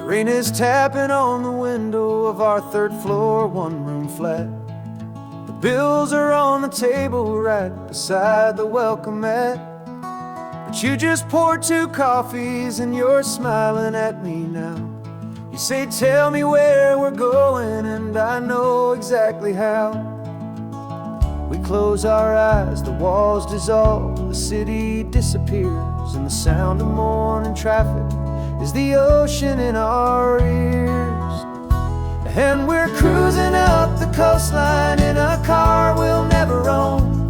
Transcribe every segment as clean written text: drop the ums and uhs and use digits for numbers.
Rain is tapping on the window of our third floor, one-room flat. The bills are on the table right beside the welcome mat. But you just poured 2 coffees and you're smiling at me now. You say, tell me where we're going, and I know exactly how. We close our eyes, the walls dissolve, the city disappears, and the sound of morning traffic is the ocean in our ears. And we're cruising up the coastline in a car we'll never own,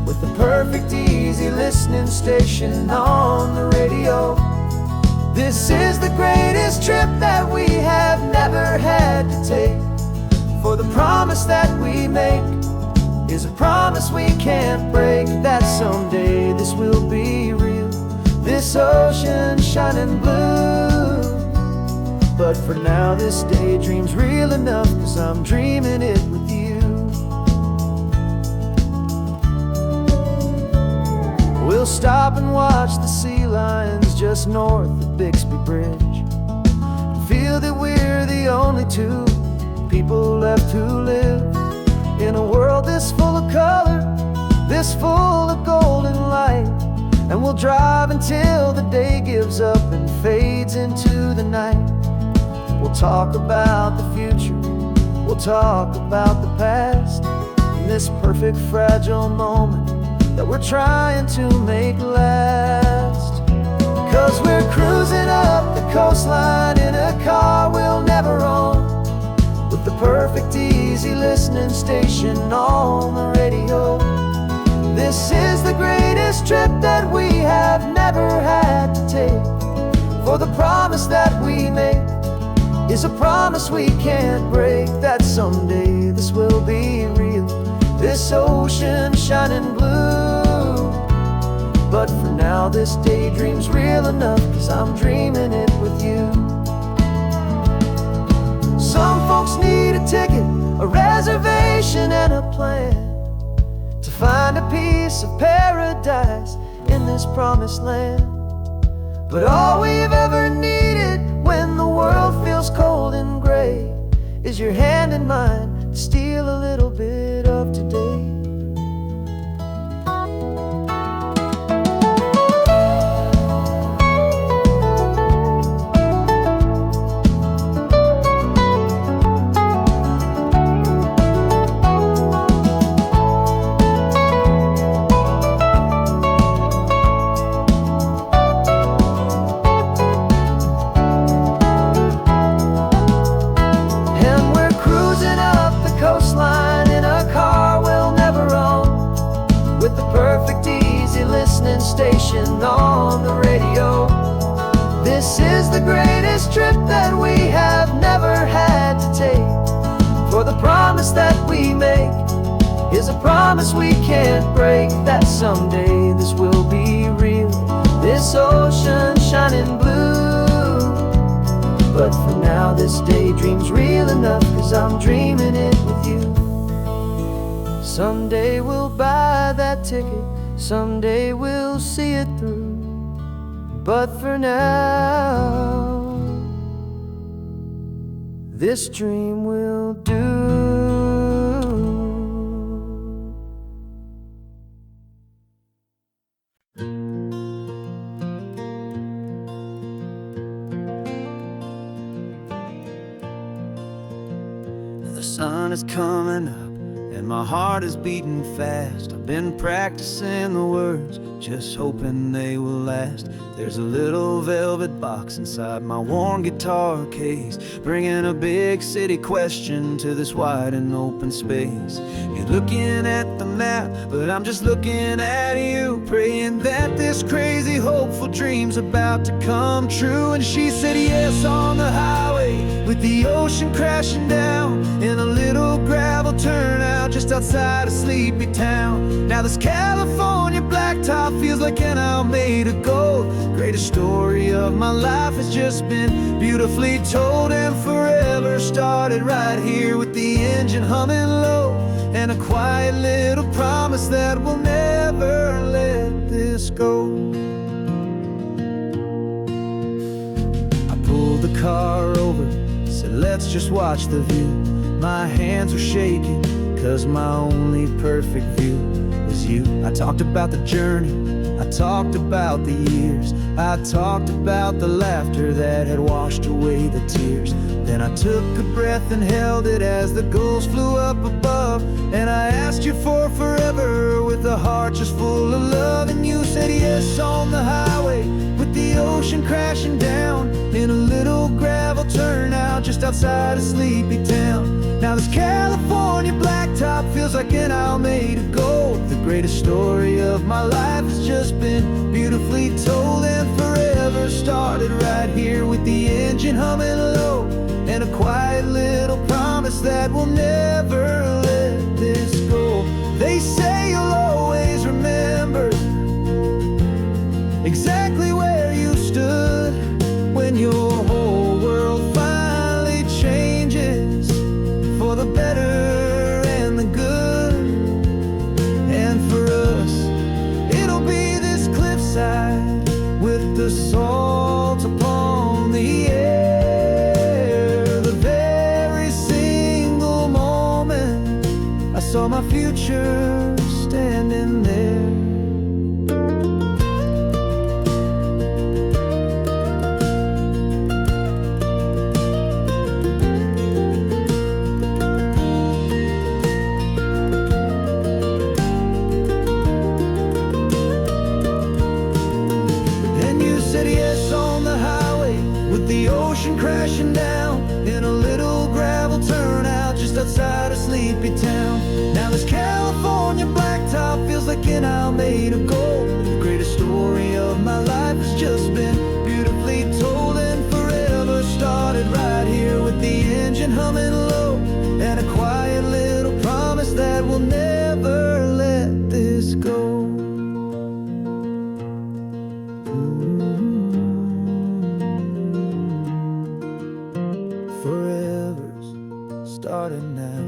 with the perfect easy listening station on the radio. This is the greatest trip that we have never had to take, for the promise that we make is a promise we can't break, that someday this will be real, this ocean shining blue. But for now this daydream's real enough, 'cause I'm dreaming it with you. We'll stop and watch the sea lions just north of Bixby Bridge, and feel that we're the only 2 people left who live in a world this full of color, this full of golden light. And we'll drive until the day gives up and fades into the night. We'll talk about the future, we'll talk about the past, in this perfect fragile moment that we're trying to make last. 'Cause we're cruising up the coastline in a car we'll never own, with the perfect easy listening station on the radio. This is the greatest trip that we have never had to take, for the promise that we make is a promise we can't break, that someday this will be real, this ocean shining blue. But for now this daydream's real enough, 'cause I'm dreaming it with you. Some folks need a ticket, a reservation and a plan, to find a piece of paradise in this promised land. But all we've ever needed when the world feels cold and gray is your hand in mine to steal a little bit of today. Station on the radio. This is the greatest trip that we have never had to take, for the promise that we make is a promise we can't break, that someday this will be real, this ocean shining blue. But for now this daydream's real enough, 'cause I'm dreaming it with you. Someday we'll buy that ticket, someday we'll see it through, but for now this dream will do. The sun is coming up and my heart is beating fast. I've been practicing the words, just hoping they will last. There's a little velvet box inside my worn guitar case, bringing a big city question to this wide and open space. You're looking at the map, but I'm just looking at you, praying that this crazy hopeful dream's about to come true. And she said yes on the highway, with the ocean crashing down in a little gravel turnout just outside of sleepy town. Now this California blacktop feels like an isle made of gold. Greatest story of my life has just been beautifully told, and forever started right here with the engine humming low, and a quiet little promise that we'll never let this go. I pulled the car let's just watch the view. My hands are shaking, 'cause my only perfect view is you. I talked about the journey, I talked about the years, I talked about the laughter that had washed away the tears. Then I took a breath and held it as the gulls flew up above. And I asked you for forever with a heart just full of love. And you said yes on the highway with the ocean crashing down in a little gravel turnout just outside of Sleepy Town. Now this California blacktop feels like an isle made of gold. The greatest story of my life has just been beautifully told, and forever started right here with the engine humming low, and a quiet little promise that we'll never let this go. They say you'll always remember exactly where you stood when your whole world finally changes for the better and the good. And for us, it'll be this cliffside with the salt upon the air. The very single moment I saw my future standing there. Crashing down in a little gravel turnout just outside of Sleepy Town. Now this California blacktop feels like an isle made of gold. The greatest story of my life has just been beautifully told, and forever started right here with the engine humming low, and a quiet little promise that we'll never let this go. Starting now,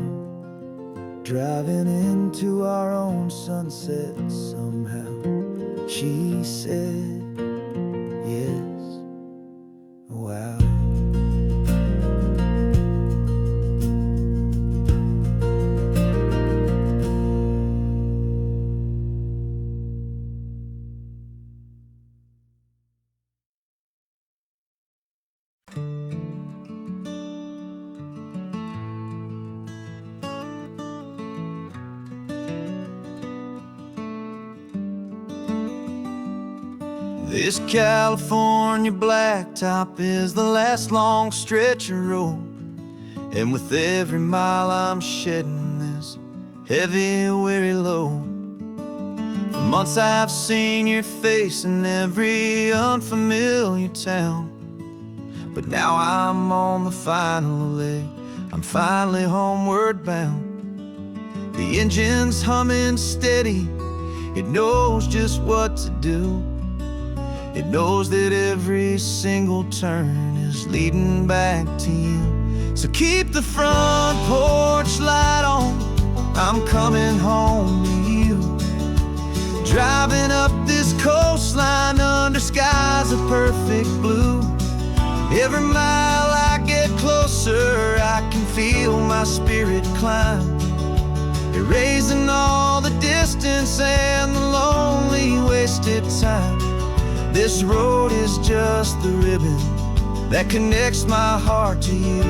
driving into our own sunset somehow. She said yes, wow. This California blacktop is the last long stretch of road, and with every mile I'm shedding this heavy, weary load. For months I've seen your face in every unfamiliar town, but now I'm on the final leg, I'm finally homeward bound. The engine's humming steady, it knows just what to do. It knows that every single turn is leading back to you. So keep the front porch light on, I'm coming home to you. Driving up this coastline under skies of perfect blue. Every mile I get closer, I can feel my spirit climb, erasing all the distance and the lonely wasted time. This road is just the ribbon that connects my heart to you,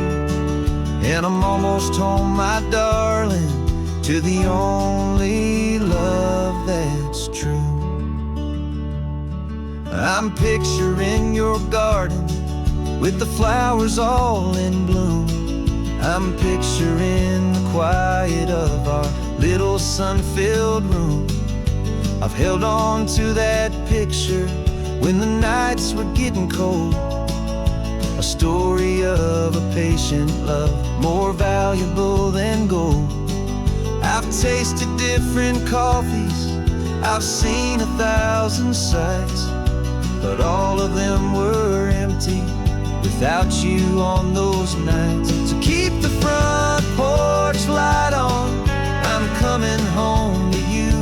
and I'm almost home, my darling, to the only love that's true. I'm picturing your garden with the flowers all in bloom. I'm picturing the quiet of our little sun-filled room. I've held on to that picture when the nights were getting cold, a story of a patient love, more valuable than gold. I've tasted different coffees, I've seen 1,000 sights, but all of them were empty without you on those nights. So keep the front porch light on, I'm coming home to you.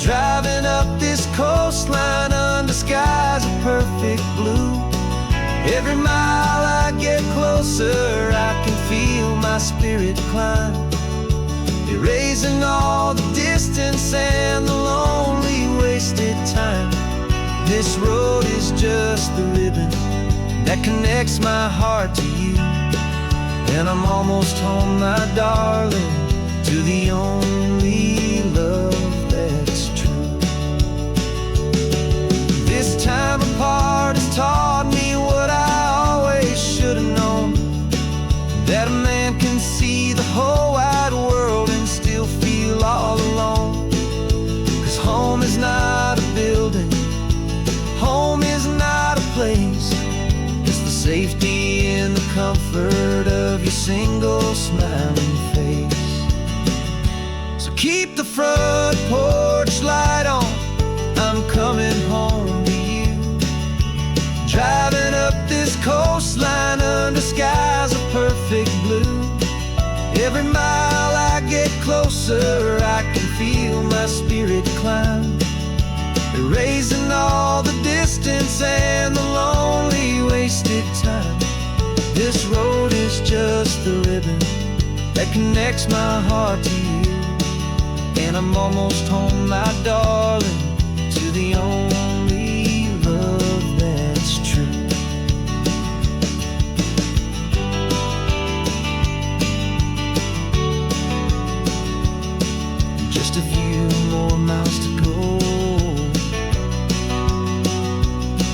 Driving up this coastline under skies of perfect blue. Every mile I get closer, I can feel my spirit climb, erasing all the distance and the lonely wasted time. This road is just the ribbon that connects my heart to you, and I'm almost home, my darling, to the only love that's true. This time apart has taught me what I always should have known, that a man can see the whole wide world and still feel all alone. 'Cause home is not a building, home is not a place, it's the safety and the comfort of your single smiling face. So keep the front porch light on, I'm coming home to you. Driving up this coastline under skies of perfect blue. Every mile I get closer, I can feel my spirit climb, erasing all the distance and the lonely wasted time. This road is just the ribbon that connects my heart to you, and I'm almost home, my darling, to the only love that's true. Just a few more miles to go,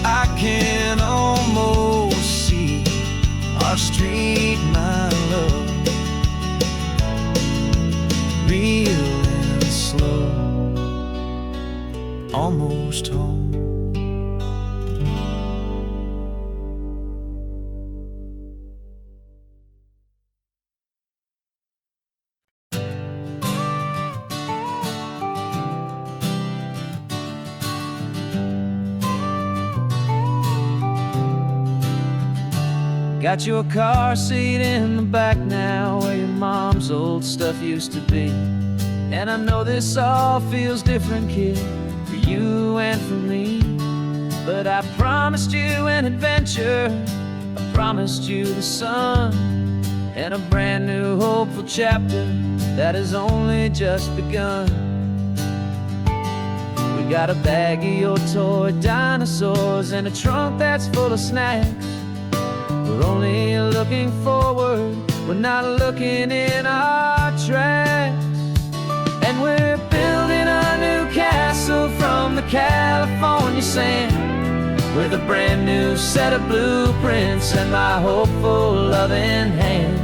I can almost see our street, my love, real and slow, almost home. Got your car seat in the back now, where your mom's old stuff used to be. And I know this all feels different, kid, for you and for me. But I promised you an adventure, I promised you the sun, and a brand new hopeful chapter that has only just begun. We got a bag of your toy dinosaurs and a trunk that's full of snacks. We're only looking forward, we're not looking in our tracks. And we're building a new castle from the California sand, with a brand new set of blueprints and my hopeful loving hand.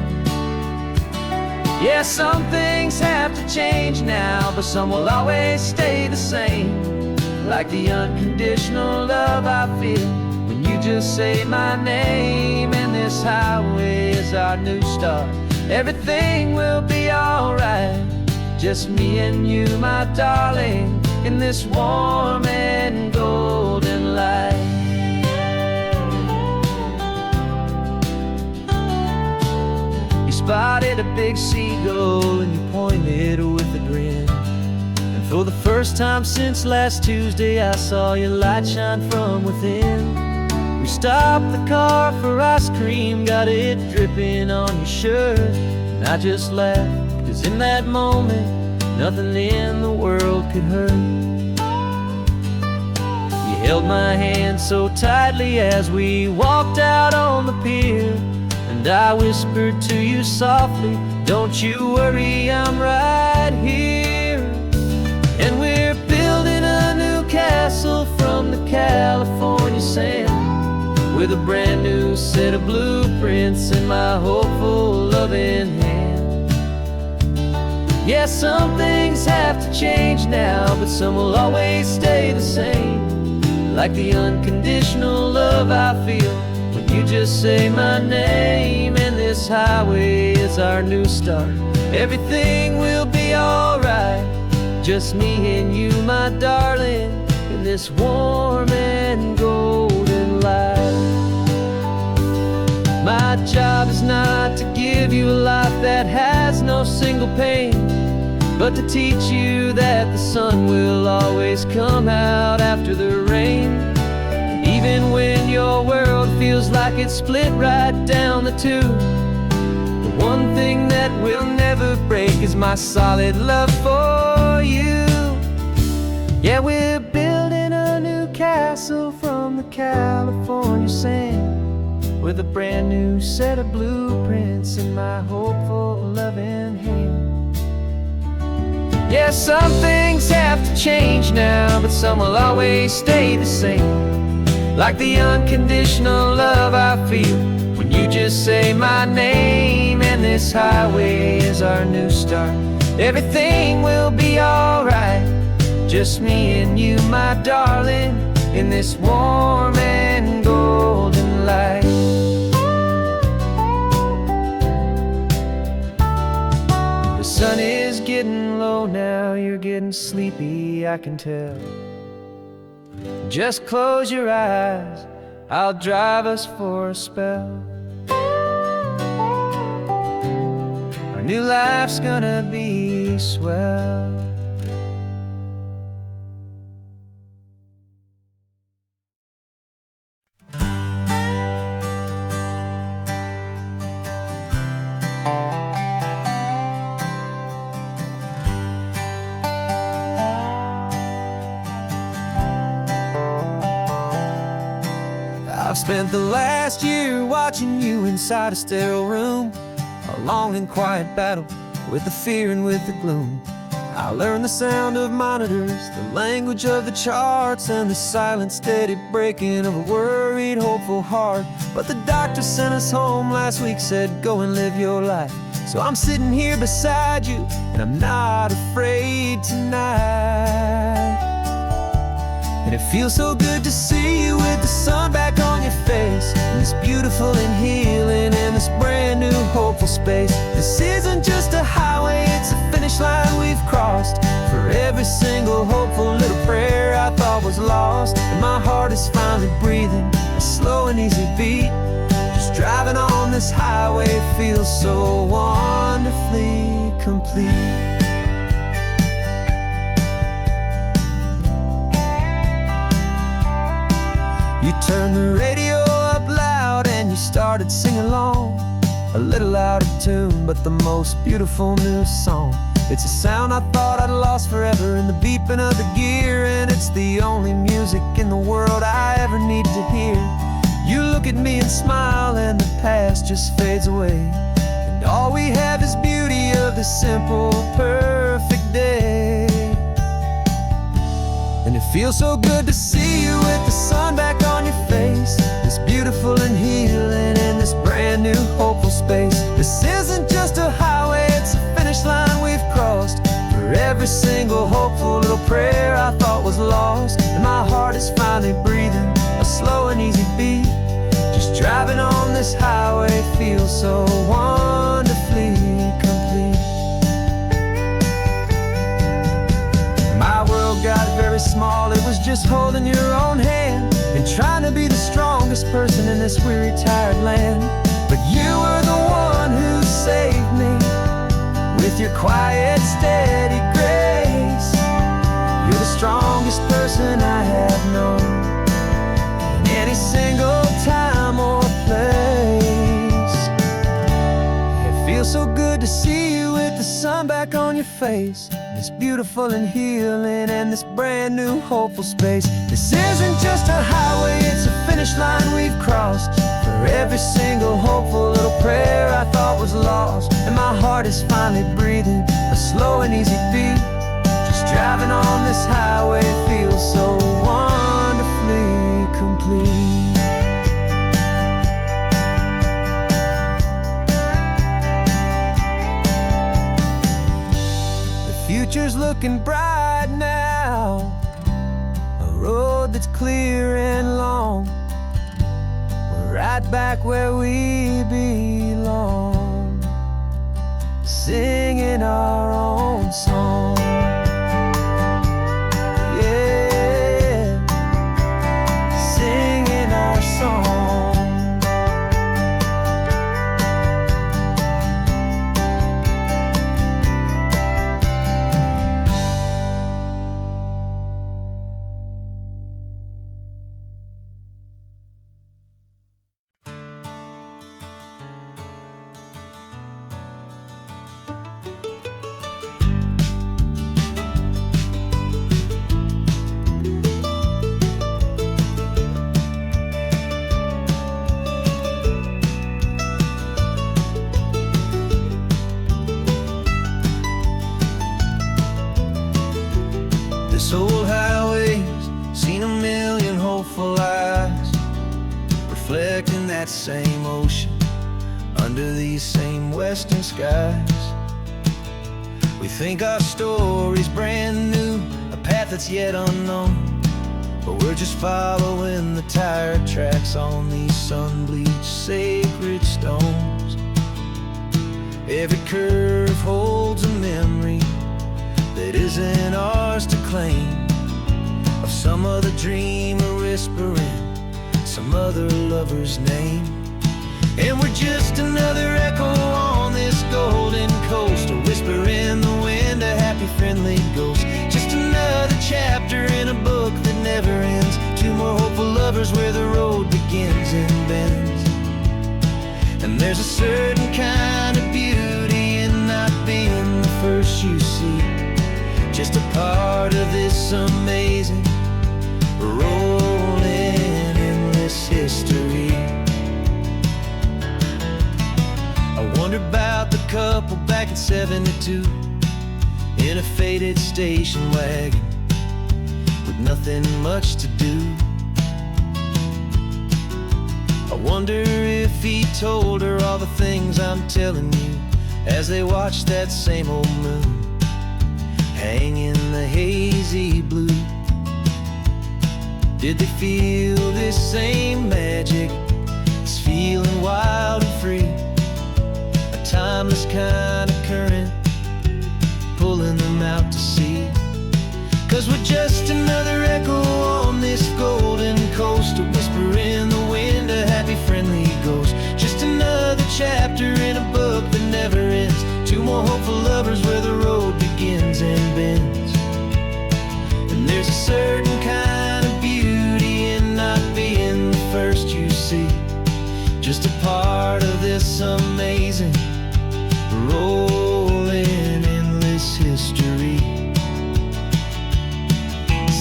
Yeah, some things have to change now, but some will always stay the same, like the unconditional love I feel when you just say my name. And this highway is our new start, everything will be alright, just me and you, my darling, in this warm and golden light. You spotted a big seagull and you pointed with a grin, and for the first time since last Tuesday I saw your light shine from within. We stopped the car for ice cream, got it dripping on your shirt, and I just laughed, 'cause in that moment nothing in the world could hurt. You held my hand so tightly as we walked out on the pier, and I whispered to you softly, don't you worry, I'm right here. And we're building a new castle from the California sand, with a brand new set of blueprints in my hopeful loving hand. Yeah, some things have to change now, but some will always stay the same, like the unconditional love I feel when you just say my name. And this highway is our new start, everything will be alright, just me and you, my darling, in this warm and golden light. My job is not to give you a life that has no single pain, but to teach you that the sun will always come out after the rain. even when your world feels like it's split right down the tube. The one thing that will never break is my solid love for you. Yeah, we're building a new castle from the California sand, with a brand new set of blueprints in my hopeful, loving hand. Yeah, some things have to change now, but some will always stay the same. Like the unconditional love I feel when you just say my name. And this highway is our new start. Everything will be alright, just me and you, my darling, in this warm and golden light. The sun is getting low now, you're getting sleepy, I can tell. Just close your eyes, I'll drive us for a spell. Our new life's gonna be swell. I've spent the last year watching you inside a sterile room, a long and quiet battle with the fear and with the gloom. I learned the sound of monitors, the language of the charts, and the silent, steady breaking of a worried, hopeful heart. But the doctor sent us home last week, said go and live your life. So I'm sitting here beside you, and I'm not afraid tonight. And it feels so good to see you with the sun back on your face, and this beautiful and healing in this brand new hopeful space. This isn't just a highway, it's a finish line we've crossed. For every single hopeful little prayer I thought was lost, and my heart is finally breathing a slow and easy beat. Just driving on this highway feels so wonderfully complete. You turned the radio up loud and you started singing along, a little out of tune, but the most beautiful new song. It's a sound I thought I'd lost forever in the beeping of the gear, and it's the only music in the world I ever need to hear. You look at me and smile, and the past just fades away, and all we have is beauty of this simple, perfect day. And it feels so good to see you with the sun back on your face, this beautiful and healing in this brand new hopeful space. This isn't just a highway, it's a finish line we've crossed. For every single hopeful little prayer I thought was lost, and my heart is finally breathing a slow and easy beat. Just driving on this highway feels so wonderfully complete. My world got very small, it was just holding your own hand and trying to be the strongest person in this weary, tired land. But you were the one who saved me with your quiet, steady grace. You're the strongest person I have known in any single time or place. It feels so good to see you with the sun back on your face, this beautiful and healing and this brand new hopeful space. This isn't just a highway, it's a finish line we've crossed. For every single hopeful little prayer I thought was lost, and my heart is finally breathing a slow and easy beat. Just driving on this highway feels so wonderfully complete. Future's looking bright now, a road that's clear and long. We're right back where we belong, singing our own song. Yeah, singing our song. This old highway's seen a million hopeful eyes, reflecting that same ocean under these same western skies. We think our story's brand new, a path that's yet unknown, but we're just following the tire tracks on these sun-bleached sacred stones. Every curve holds a memory that isn't ours to claim, of some other dreamer whispering some other lover's name. And we're just another echo on this golden coast, a whisper in the wind, a happy friendly ghost. Just another chapter in a book that never ends, two more hopeful lovers where the road begins and bends. And there's a certain kind of beauty in not being the first you see, just a part of this amazing rolling endless history. I wonder about the couple back in '72 in a faded station wagon with nothing much to do. I wonder if he told her all the things I'm telling you as they watched that same old moon hang in the hazy blue. Did they feel this same magic, this feeling wild and free, a timeless kind of current pulling them out to sea? 'Cause we're just another echo on this golden coast, a whisper in the wind, a happy friendly ghost. Just another chapter in a book that never ends, two more hopeful lovers where the road begins and bends. And there's a certain kind of beauty in not being the first you see, just a part of this amazing rolling endless history.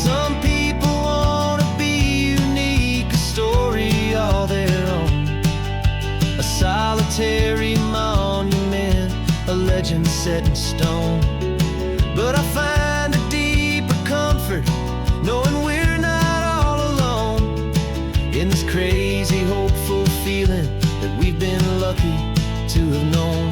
Some people wanna be unique, a story all their own, a solitary monument, a legend set in stone. But I find a deeper comfort knowing we're not all alone in this crazy hopeful feeling that we've been lucky to have known.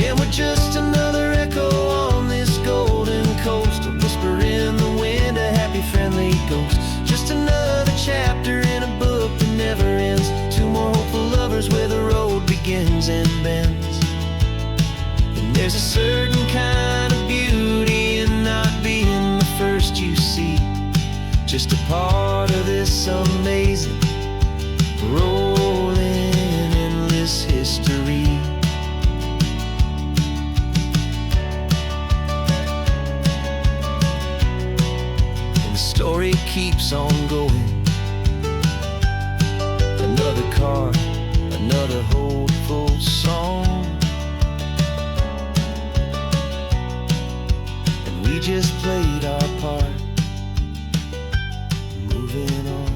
And we're just another echo on this golden coast, a whisper in the wind, a happy friendly ghost. Just another chapter in a book that never ends, two more hopeful lovers where the road begins and bends. And there's a certain kind of beauty in not being the first you see, just a part of this amazing rolling endless history. Story keeps on going. Another car, another hopeful song, and we just played our part, moving on.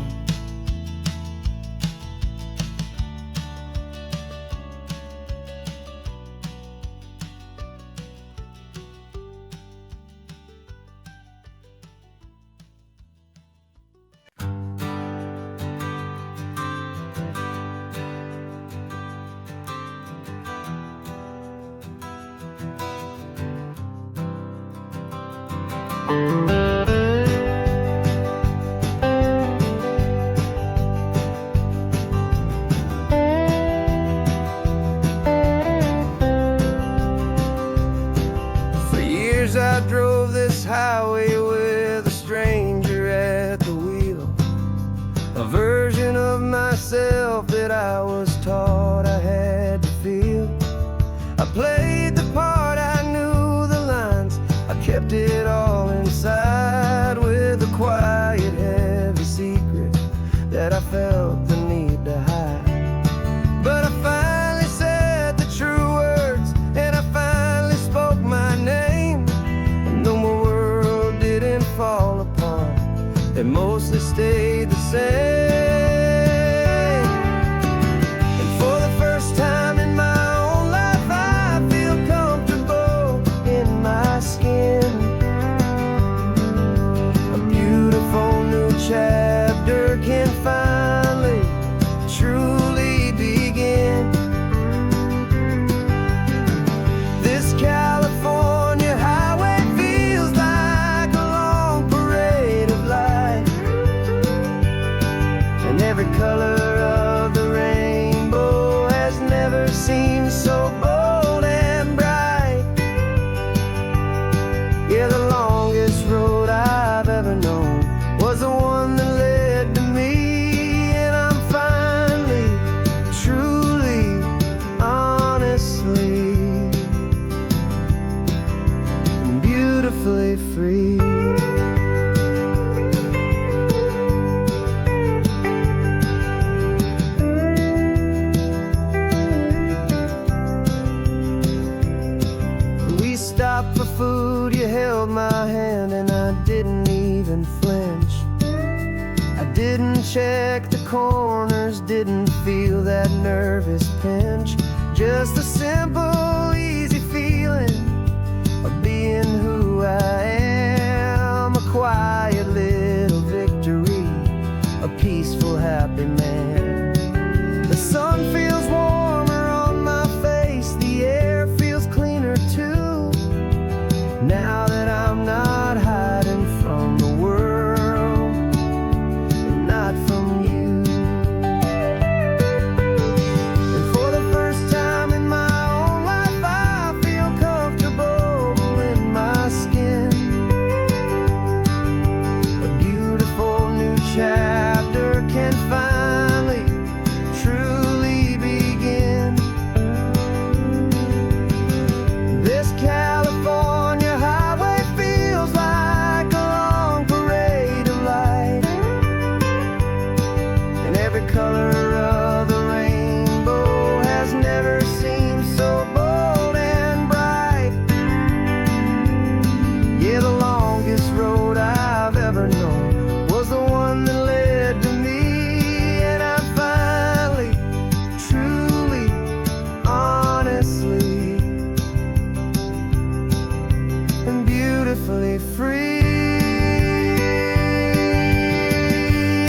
For years I drove this highway with a stranger at the wheel, a version of myself that I was taught I had to feel. I played the part, I knew the lines, I kept it all inside. they mostly stayed the same. And for the first time in my own life, I feel comfortable in my skin. A beautiful new chapter can finally truly begin. This California highway feels like a long parade of light, and every color of the rainbow has never seemed so bold and bright. Yeah, the longest road I've ever known was the one that led to me, and I'm finally, truly, honestly, and beautifully free. We stopped for food, you held my hand, and I didn't even flinch. I didn't check the corners, didn't feel that nervous pinch. Just a simple, easy feeling of being who I am. A quiet little victory, a peaceful, happy man. The sun feels warmer on my face, the air feels cleaner too, now that I'm not hiding from the world, and not from you. And for the first time in my own life, I feel comfortable in my skin. A beautiful new chapter can finally truly begin. This California highway feels like a long parade of light, and every color of the rainbow has never seemed so bold and bright. Yeah, the longest road I've ever known was the one that led to me, and I'm finally, truly, honestly, and beautifully free.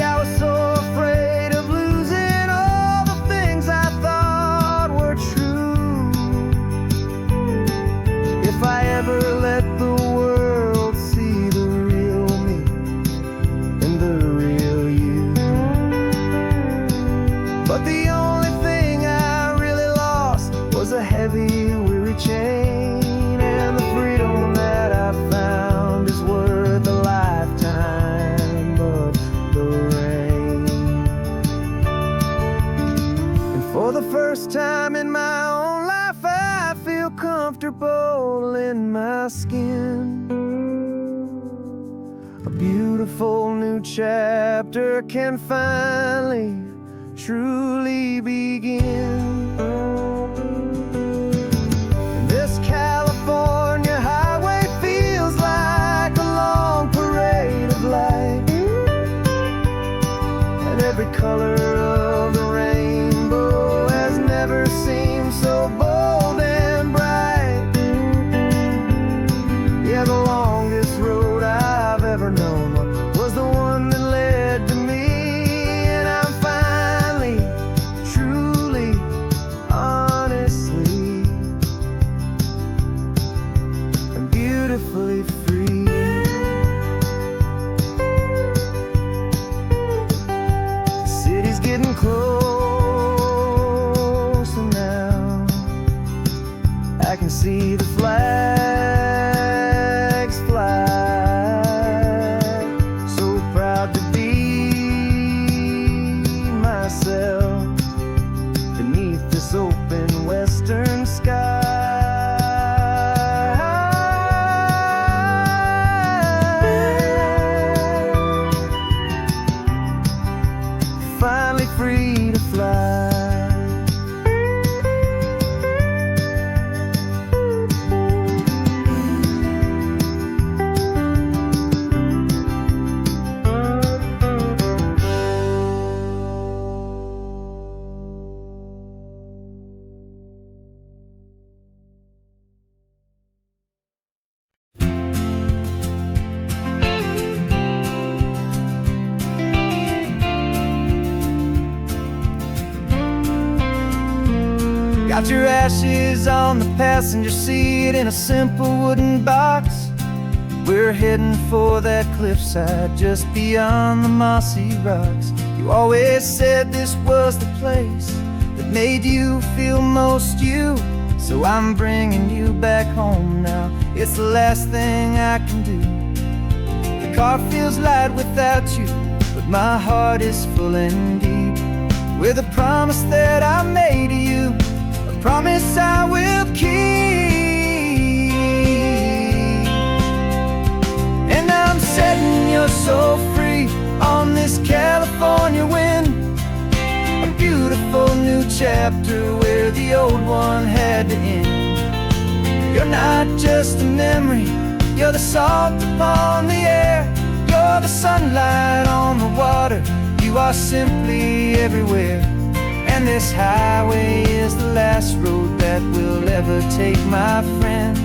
I was so afraid of losing all the things I thought were true. If I ever let the world see the real me and the real you. But the only thing I really lost was a heavy, weary chain, and the freedom that I found is worth a lifetime of the rain. And for the first time in my own life, I feel comfortable in my skin. A beautiful new chapter can finally, truly begin. This California highway feels like a long parade of light, and every color of the rainbow has never seemed so bold and bright. Yeah, the longest road I've ever known was the one that led to me, and I'm finally, truly, honestly, and beautifully free. The city's getting Got your ashes on the passenger seat in a simple wooden box. We're heading for that cliffside just beyond the mossy rocks. You always said this was the place that made you feel most you. So I'm bringing you back home now. It's the last thing I can do. The car feels light without you, but my heart is full and deep with a promise that I made to you, a promise I will keep. And I'm setting your soul free on this California wind, a beautiful new chapter where the old one had to end. You're not just a memory, you're the salt upon the air, you're the sunlight on the water, you are simply everywhere. And this highway is the last road that we'll ever take, my friend.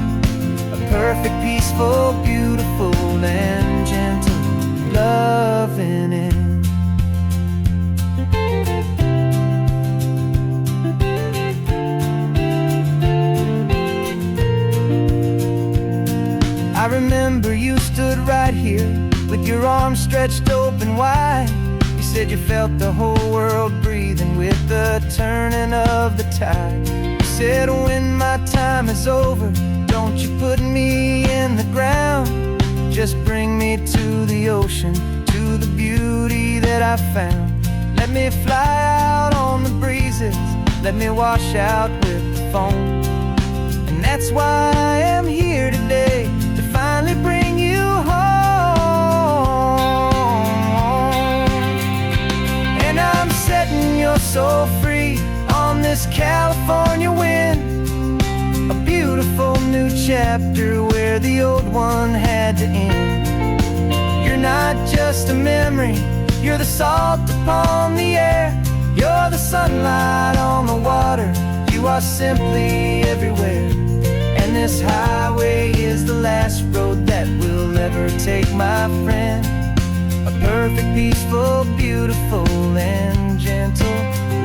A perfect, peaceful, beautiful, and gentle, loving end. I remember you stood right here with your arms stretched open wide. You said you felt the whole world breathing with the turning of the tide. You said when my time is over, don't you put me in the ground, just bring me to the ocean, to the beauty that I found. Let me fly out on the breezes, let me wash out with the foam. And that's why I am here today, to finally bring you home. And I'm setting your soul free on this California wind, a beautiful new chapter where the old one had to end. You're not just a memory, you're the salt upon the air, you're the sunlight on the water, you are simply everywhere. And this highway is the last road that we'll ever take, my friend. A perfect, peaceful, beautiful, and gentle,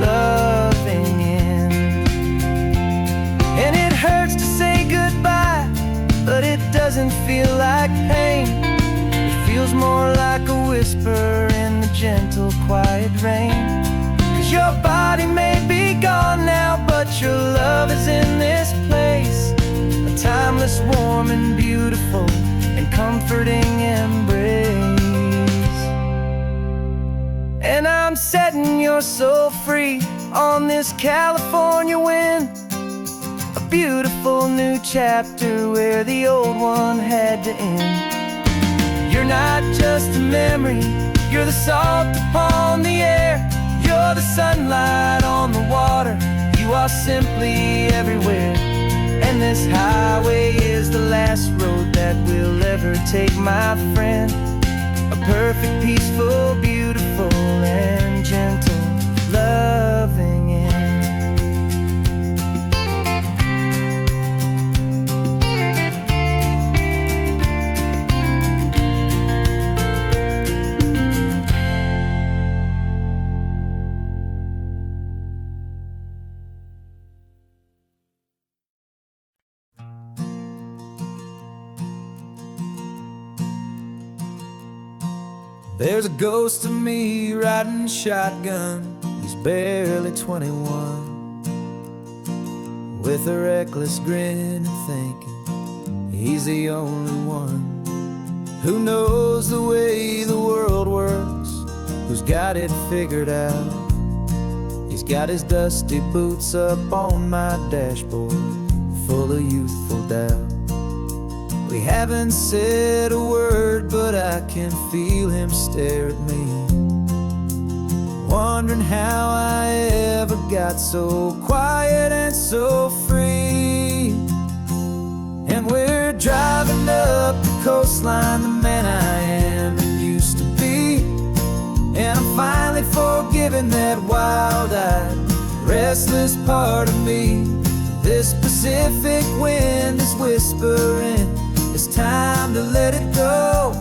loving end. And it hurts to say goodbye, but it doesn't feel like pain. It feels more like a whisper in the gentle, quiet rain. 'Cause your body may be gone now, but your love is in this place, a timeless, warm, and beautiful, and comforting embrace. And I'm setting your soul free on this California wind, a beautiful new chapter where the old one had to end. You're not just a memory, you're the salt upon the air, you're the sunlight on the water, you are simply everywhere. And this highway is the last road that we'll ever take, my friend. A perfect, peaceful, beautiful, and gentle, loving end. There's a ghost of me riding shotgun, he's barely 21, with a reckless grin and thinking he's the only one who knows the way the world works, who's got it figured out. He's got his dusty boots up on my dashboard, full of youthful doubt. We haven't said a word, but I can feel him stare at me, wondering how I ever got so quiet and so free. And we're driving up the coastline, the man I am and used to be. And I'm finally forgiving that wild-eyed, restless part of me. This Pacific wind is whispering, it's time to let it go.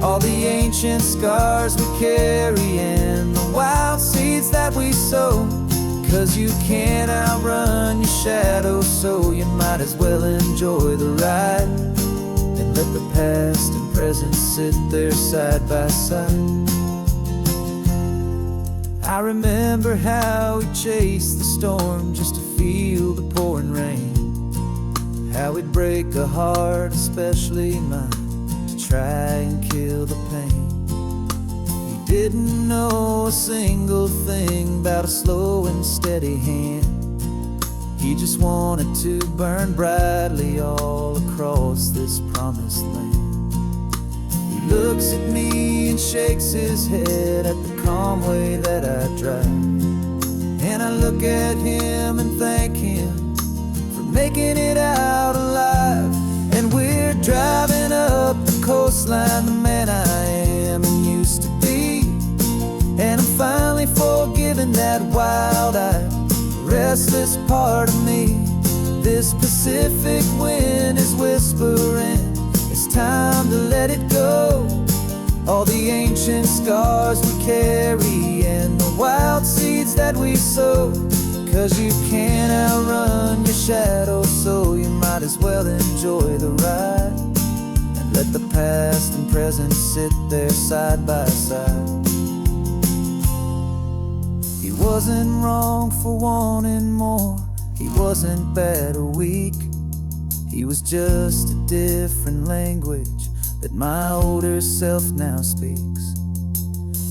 All the ancient scars we carry and the wild seeds that we sow, 'Cause you can't outrun your shadow, so you might as well enjoy the ride and let the past and present sit there side by side. I remember how we chased the storm just to feel the pouring rain, how we'd break a heart, especially mine, to try and kill the pain. He didn't know a single thing about a slow and steady hand. He just wanted to burn brightly all across this promised land. He looks at me and shakes his head at the calm way that I drive, and I look at him and thank him for making it out alive. And we're driving up the coastline, the man I am and used to be, and I'm finally forgiving that wild-eyed, restless part of me. This Pacific wind is whispering, it's time to let it go. All the ancient scars we carry and the wild seeds that we sow. 'Cause you can't outrun your shadow, so you might as well enjoy the ride and let the past and present sit there side by side. He wasn't wrong for wanting more, he wasn't bad or weak. He was just a different language that my older self now speaks.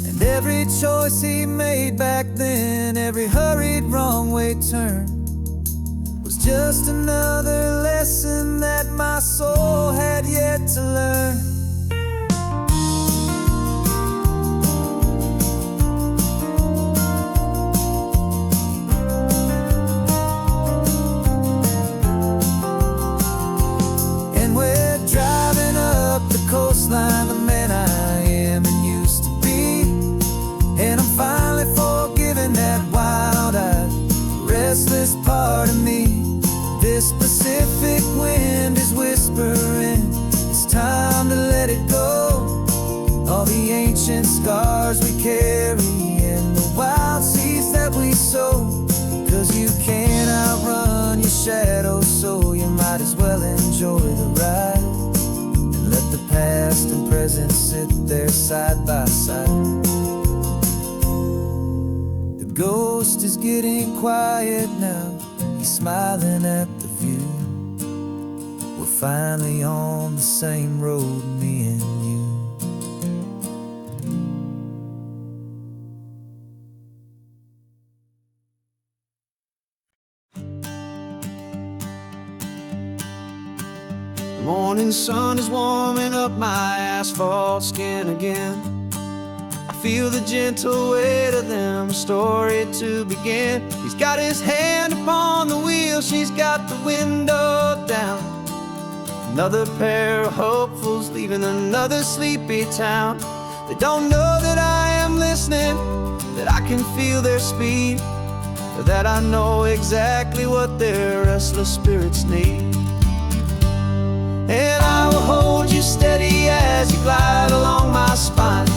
And every choice he made back then, every hurried wrong way turn, was just another lesson that my soul had yet to learn. Coastline, the man I am and used to be, and I'm finally forgiving that wild-eyed, restless part of me. This Pacific wind is whispering, it's time to let it go. All the ancient scars we carry and the wild seeds that we sow. 'Cause you can't outrun your shadow, so you might as well enjoy the ride. Let the past and present sit there side by side. The ghost is getting quiet now, he's smiling at the view. We're finally on the same road, me and you. The morning sun is warming up my asphalt skin again. I feel the gentle weight of them, a story to begin. He's got his hand upon the wheel, she's got the window down. Another pair of hopefuls leaving another sleepy town. They don't know that I am listening, that I can feel their speed, or that I know exactly what their restless spirits need. And I will hold you steady as you glide along my spine.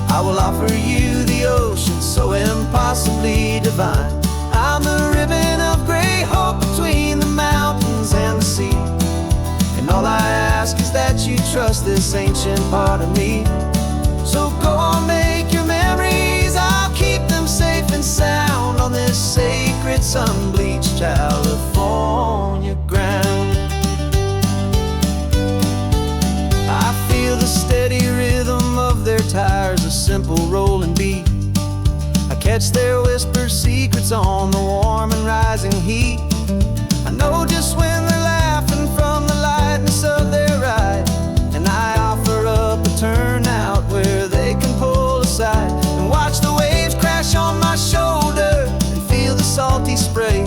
I will offer you the ocean so impossibly divine. I'm the ribbon of gray hope between the mountains and the sea. And all I ask is that you trust this ancient part of me. So go on, make your memories, I'll keep them safe and sound on this sacred sun-bleached California ground. The steady rhythm of their tires, a simple rolling beat. I catch their whispered secrets on the warm and rising heat. I know just when they're laughing from the lightness of their ride, and I offer up a turnout where they can pull aside and watch the waves crash on my shoulder and feel the salty spray,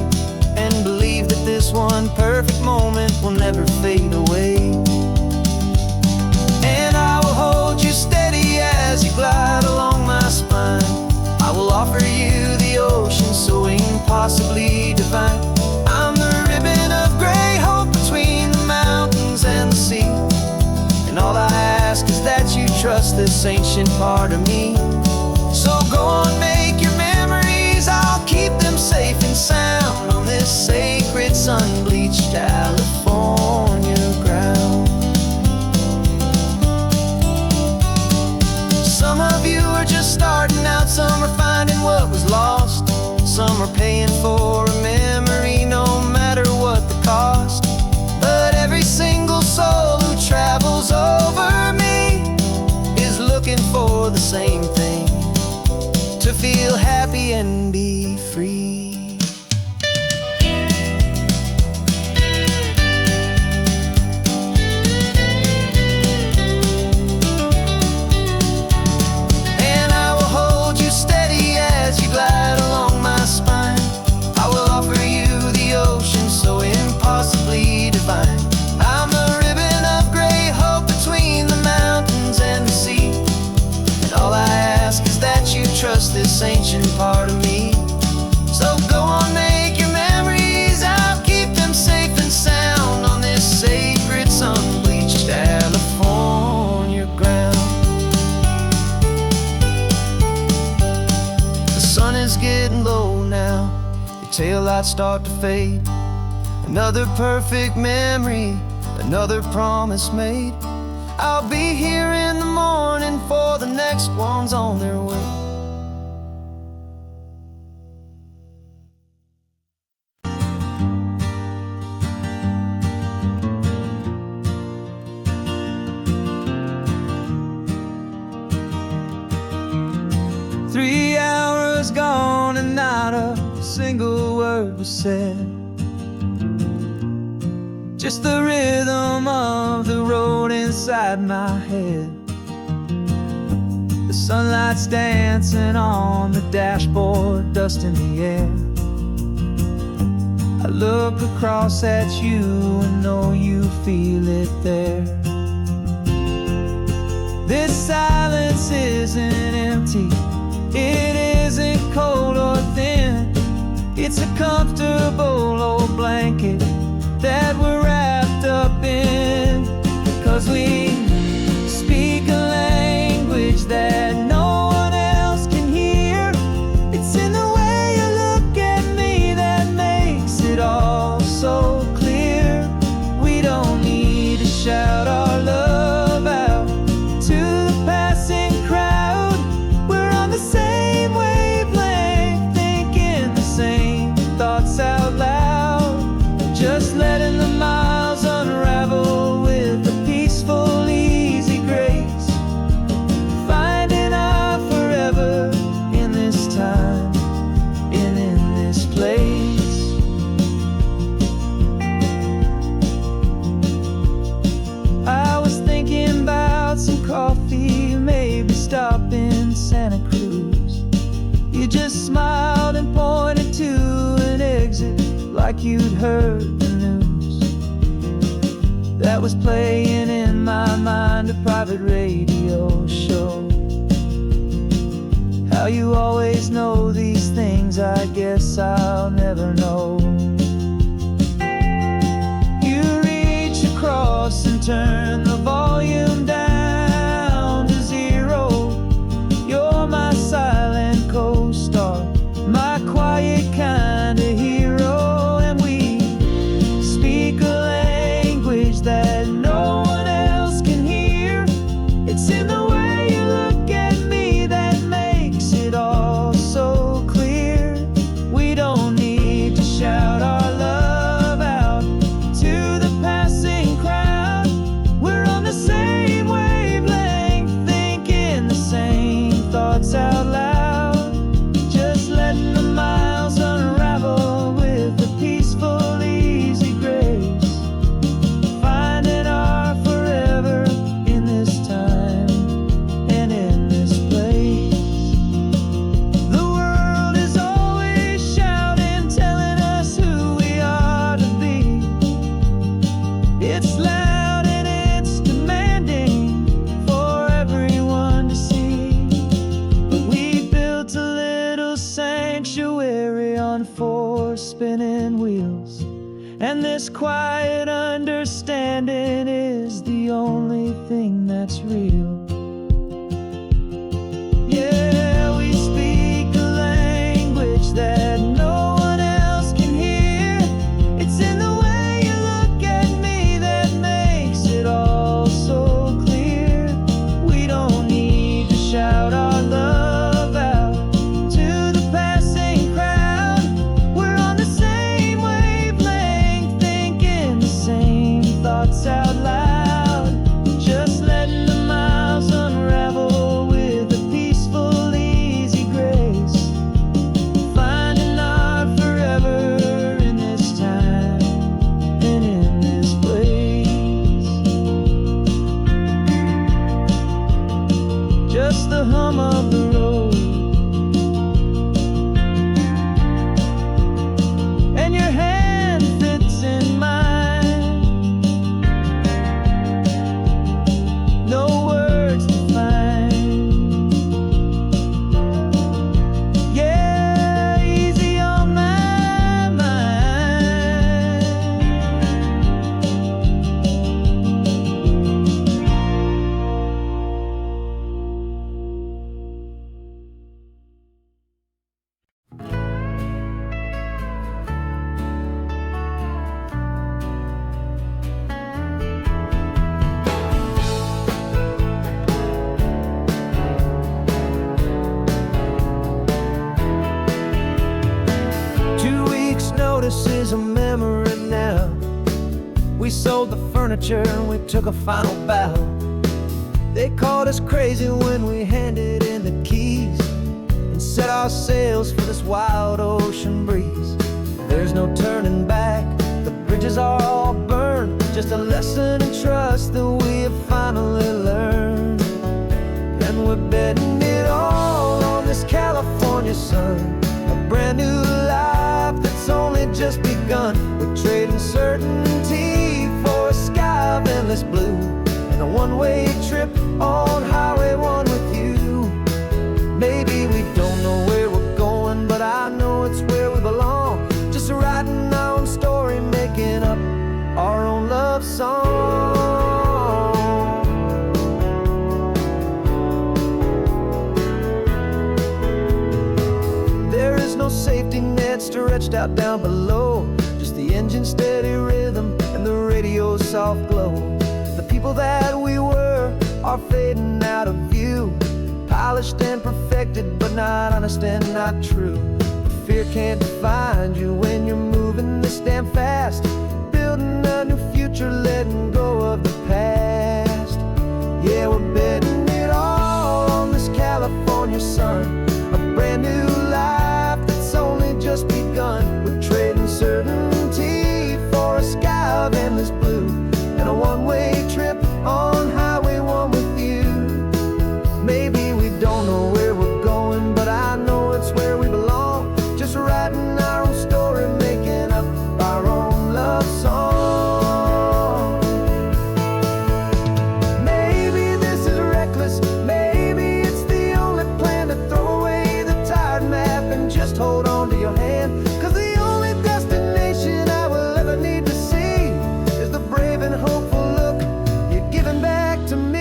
and believe that this one perfect moment will never fade away. Hold you steady as you glide along my spine. I will offer you the ocean so impossibly divine. I'm the ribbon of gray hope between the mountains and the sea. And all I ask is that you trust this ancient part of me. So go on, make your memories, I'll keep them safe and sound on this sacred sun-bleached California ground. Some of you are just starting out, some are finding what was lost, some are paying for a memory no matter what the cost. But every single soul who travels over me is looking for the same thing: to feel happy and be free. Trust this ancient part of me. So go on, make your memories, I'll keep them safe and sound on this sacred sun-bleached California ground. The sun is getting low now, your taillights start to fade. Another perfect memory, another promise made. I'll be here in the morning for the next ones on their way. 3 hours gone and not a single word was said. Just the rhythm of the road inside my head. The sunlight's dancing on the dashboard, dust in the air. I look across at you and know you feel it there. This silence isn't empty, it isn't cold or thin. It's a comfortable old blanket that we're wrapped up in. 'Cause we speak a language that no one else can hear. It's in the way you look at me that makes it all so clear. We don't need to shout our love out to the passing crowd. We're on the same wavelength, thinking the same thoughts out loud. Just letting the miles unravel with a peaceful, easy grace. Finding our forever in this time and in this place. I was thinking about some coffee, maybe stop in Santa Cruz. You just smiled and pointed to an exit like you'd heard the news. That was playing in my mind, a private radio show. How you always know these things, I guess I'll never know. You reach across and turn the volume down to 0. You're my silent co-star, my quiet kind of hero. And we speak a language that no one else can hear. It's in the way you look at me that makes it all so clear. We don't need to shout our love out to the passing crowd. We're on the same wavelength, thinking the same thoughts out loud. Just letting the miles unravel with a peaceful, easy grace. Finding our forever in this time and in this place. The world is always shouting, telling us who we are to be. It's loud and it's demanding for everyone to see. But we built a little sanctuary on 4 spinning wheels, and this quiet understanding is the only thing that's real. Yeah, we speak a language that no one the hum of the road, and your hand fits in mine. No words to find. Yeah, easy on my mind. 2 weeks' notice is a memory now. We sold the furniture and we took a final bow. They called us crazy when we handed in the keys and set our sails for this wild ocean breeze. There's no turning back, the bridges are all burned. Just a lesson in trust that we have finally learned. And we're betting it all on this California sun, a brand new life that's only just begun. We're trading certainty for a sky of endless blue, and a one-way trip on Highway 1 with you. Maybe we don't know where we're going, but I know it's where we belong. Just writing our own story, making up our own love song. There is no safety net stretched out down below, just the engine's steady rhythm and the radio's soft glow. The people that we were are fading out of view, polished and perfected, but not honest and not true. Fear can't define you when you're moving this damn fast, building a new future, letting go of the past. Yeah, we're betting it all on this California sun, a brand new life that's only just begun. We're trading certainty for a sky of endless blue, and a one-way trip on Highway 1 with you. Maybe we don't know where we're going, but I know it's where we belong. Just writing our own story, making up our own love song. Maybe this is reckless, maybe it's the only plan to throw away the tired map and just hold on to your hand. 'Cause the only destination I will ever need to see is the brave and hopeful look you're giving back to me.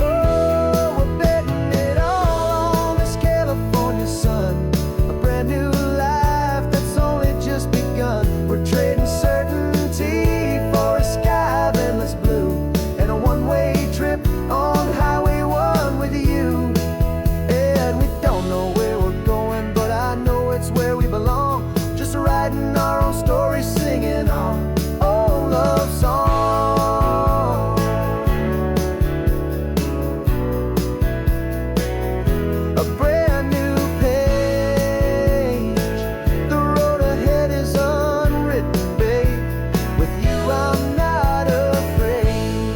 Oh, we're betting it all on this California sun, a brand new life that's only just begun. We're trading certainty for a sky of endless blue, and a one-way trip on Highway 1 with you. And we don't know where we're going, but I know it's where we belong. Just writing our own story, singing our own love song. A brand new page, the road ahead is unwritten, babe. With you I'm not afraid.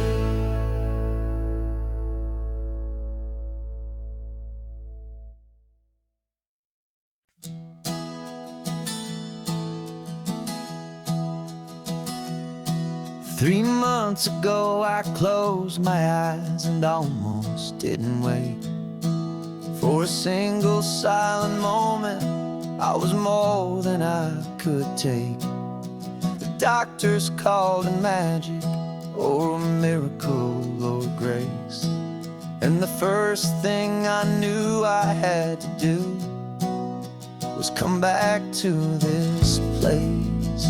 Three months ago I closed my eyes and almost didn't wait for a single silent moment. I was more than I could take. The doctors called it magic, or a miracle, or grace. And the first thing I knew I had to do was come back to this place,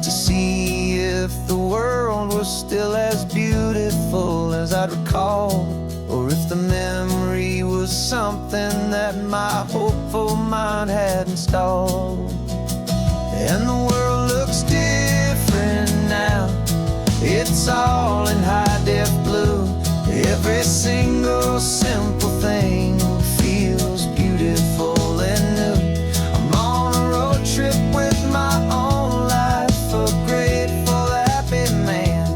to see if the world was still as beautiful as I'd recall, or if the memory was something that my hopeful mind had installed. And the world looks different now, it's all in high-def blue. Every single simple thing feels beautiful and new. I'm on a road trip with my own life, a grateful, happy man,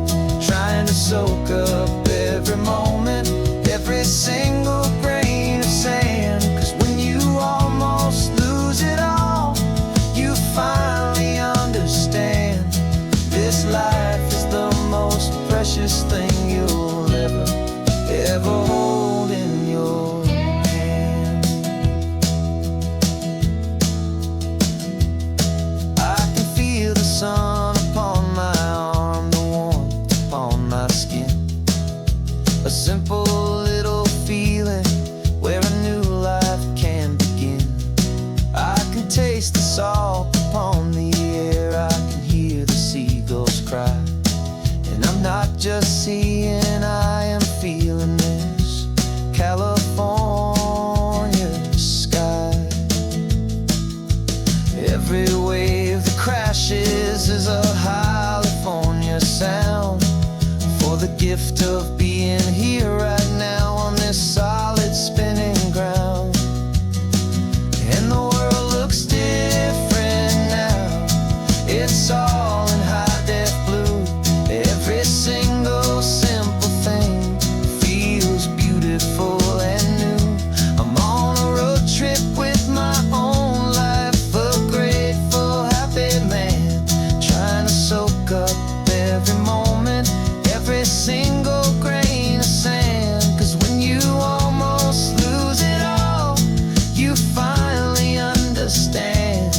trying to soak up every moment, every single grain of sand. 'Cause when you almost lose it all, you finally understand this life is the most precious thing you'll ever hold in your hand. I can feel the sun upon my arm, the warmth upon my skin, a simple little feeling where a new life can begin. I can taste the salt upon the air, I can hear the seagulls cry, and I'm not just seeing, I am feeling this California sky. Every wave that crashes is a California sound, for the gift of being here right now on this solid spinning ground. And the world looks different now, it's all in high-def blue. Every single simple thing feels beautiful and new. I'm on a road trip with my own life, a grateful, happy man, trying to soak up every moment, every single grain of sand. 'Cause when you almost lose it all, you finally understand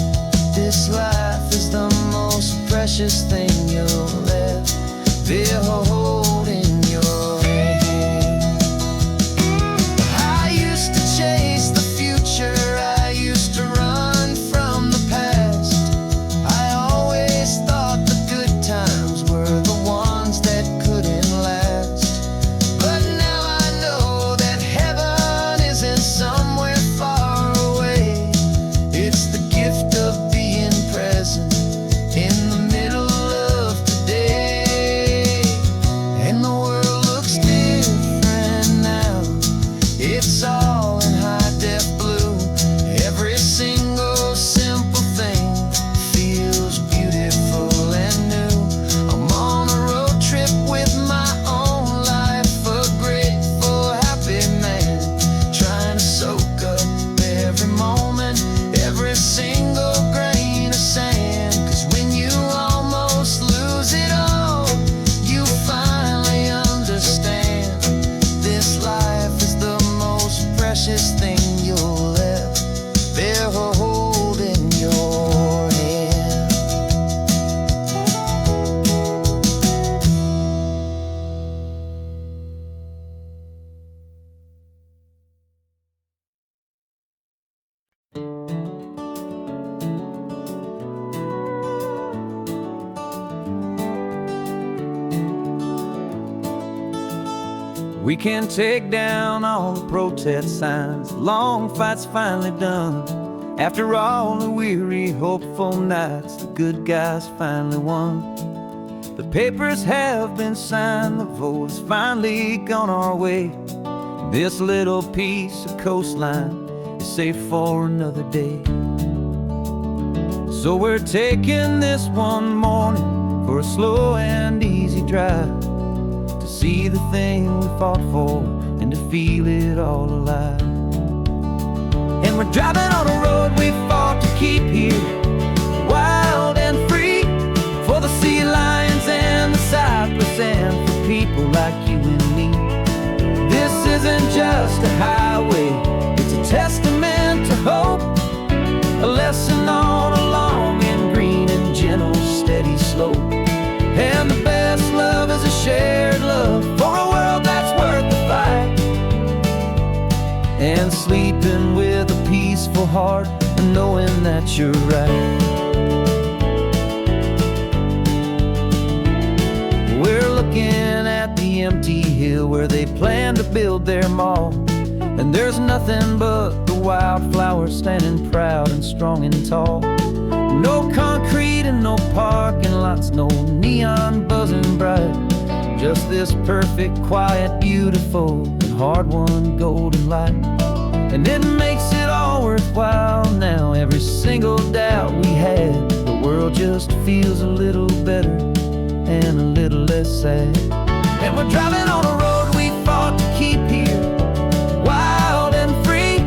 this life is the most precious thing you'll ever hold in your hand. I used to chase the future, I used to run from the past. I always thought the good times were the ones that couldn't last. But now I know that heaven isn't somewhere far away. It's the gift of being present in the middle of today. And the world looks different now, it's all in high-def blue. Every single simple thing feels beautiful and new. I'm on a road trip with my own life, a grateful, happy man, trying to soak up every moment, every single grain of sand. 'Cause when you almost lose it all, you finally understand this life is the most precious thing you'll ever hold in your hand. We can take down all the protest signs, long fight's finally done. After all the weary, hopeful nights, the good guys finally won. The papers have been signed, the vote's finally gone our way. This little piece of coastline is safe for another day. So we're taking this one morning for a slow and easy drive, to see the thing we fought for and to feel it all alive. And we're driving on a road we fought to keep here, wild and free, for the sea lions and the cypress and for people like you and me. This isn't just a highway, it's a testament to hope, a lesson on a long and green and gentle steady slope. And the best love is a shared love for a world that's worth the fight, and sleeping with a peaceful heart and knowing that you're right. We're looking at the empty hill where they plan to build their mall, and there's nothing but the wildflowers standing proud and strong and tall. No concrete and no parking lots, no neon buzzing bright, Just this perfect, quiet, beautiful, and hard-won golden light. And it makes it all worthwhile now. Every single doubt we had, the world just feels a little better and a little less sad. And we're driving on a road we fought to keep here, wild and free,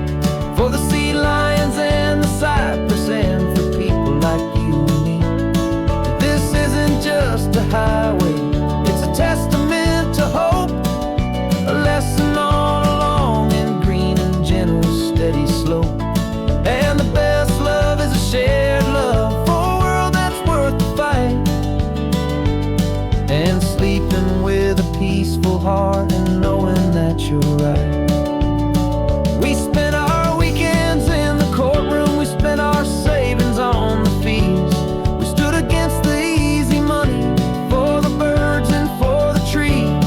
for the sea lions and the cypress, and for people like you and me. This isn't just a highway, it's a testament to hope, a lesson all along in green and gentle, steady slope. And the best love is a shared love for a world that's worth the fight, and sleeping with a peaceful heart and knowing that you're right. We spent our weekends in the courtroom, we spent our savings on the fees. We stood against the easy money for the birds and for the trees.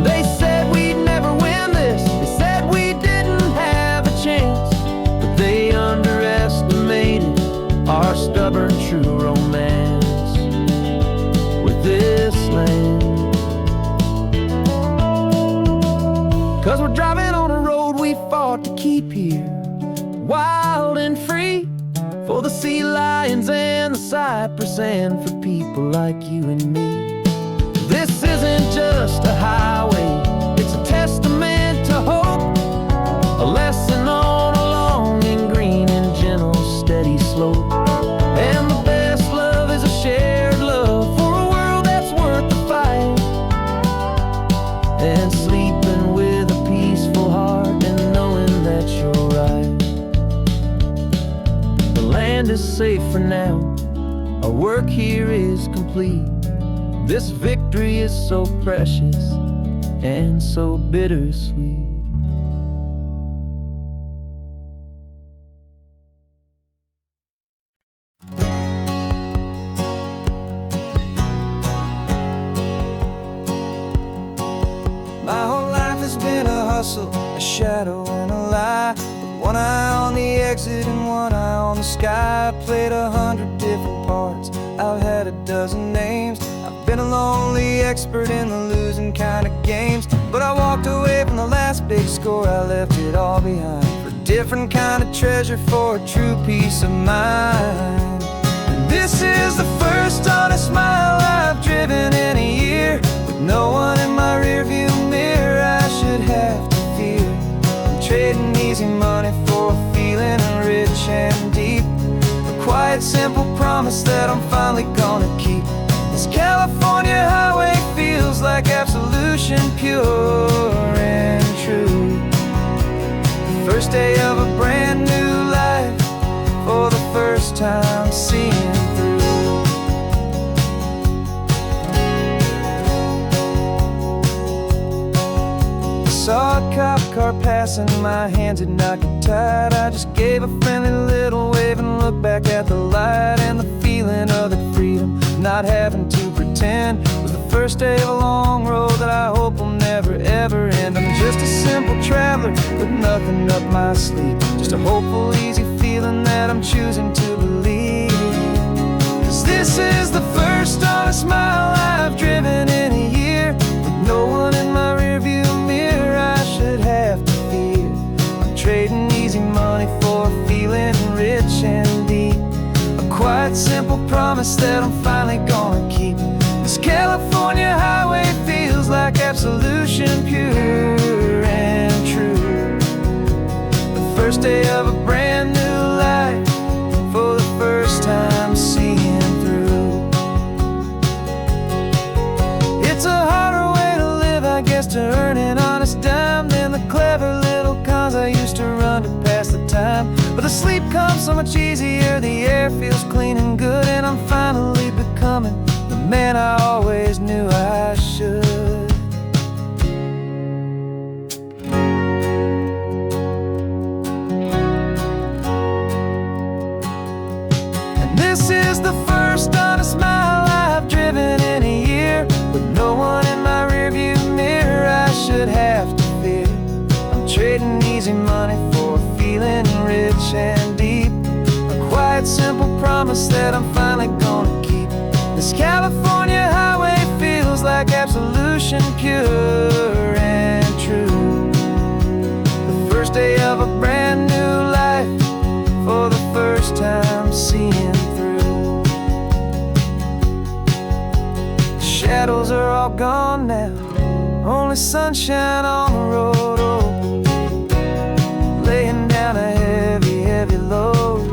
They said we'd never win this, they said we didn't have a chance, but they underestimated our stubborn true romance with this land. 'Cause we're driving on a road we fought to keep here, wild and free, for the sea lions and the cypress, and for people like you and me. This isn't just a highway, it's a testament to hope, a lesson all along in green and gentle, steady slope. And the best love is a shared love for a world that's worth the fight, and sleeping with a peaceful heart and knowing that you're right. The land is safe for now, our work here is complete. This victory is so precious and so bittersweet. My whole life has been a hustle, a shadow and a lie, with one eye on the exit and one eye on the sky. I played 100 different parts, I've had a dozen names. I've been a lonely expert in the losing kind of games, but I walked away from the last big score, I left it all behind for a different kind of treasure, for a true peace of mind. And this is the first honest mile I've driven in a year, with no one in my rearview mirror I should have to fear. I'm trading easy money for a feeling rich and deep, a quiet, simple promise that I'm finally gonna keep. This California highway feels like absolution, pure and true. The first day of a brand new life, for the first time seeing through. I saw a cop car passing, my hands had not got tied. I just gave a friendly little wave and looked back at the light, and the feeling of the freedom, not having to pretend, was the first day of a long road that I hope will never ever end. I'm just a simple traveler with nothing up my sleeve, just a hopeful, easy feeling that I'm choosing to believe. 'Cause this is the first honest mile I've driven in a year, with no one in my rearview mirror I should have to fear. I'm trading easy money for a feeling rich and deep, a quiet, simple promise that I'm finally gonna keep. This California highway feels like absolution, pure and true. The first day of a brand new life, for the first time seeing through. It's a harder way to live, I guess, to earn an honest dime than the clever little cons I used to run to pass the time. But the sleep comes so much easier, the air feels clean and good, and I'm finally becoming the man I always knew I should. And this is the first honest mile I've driven in a year, with no one in my rearview mirror I should have to fear. I'm trading easy money for a feeling rich and deep, a quiet, simple promise that I'm finally gonna keep. This California highway feels like absolute solution, pure and true. The first day of a brand new life, for the first time seeing through. The shadows are all gone now, only sunshine on the road. Oh, laying down a heavy, heavy load,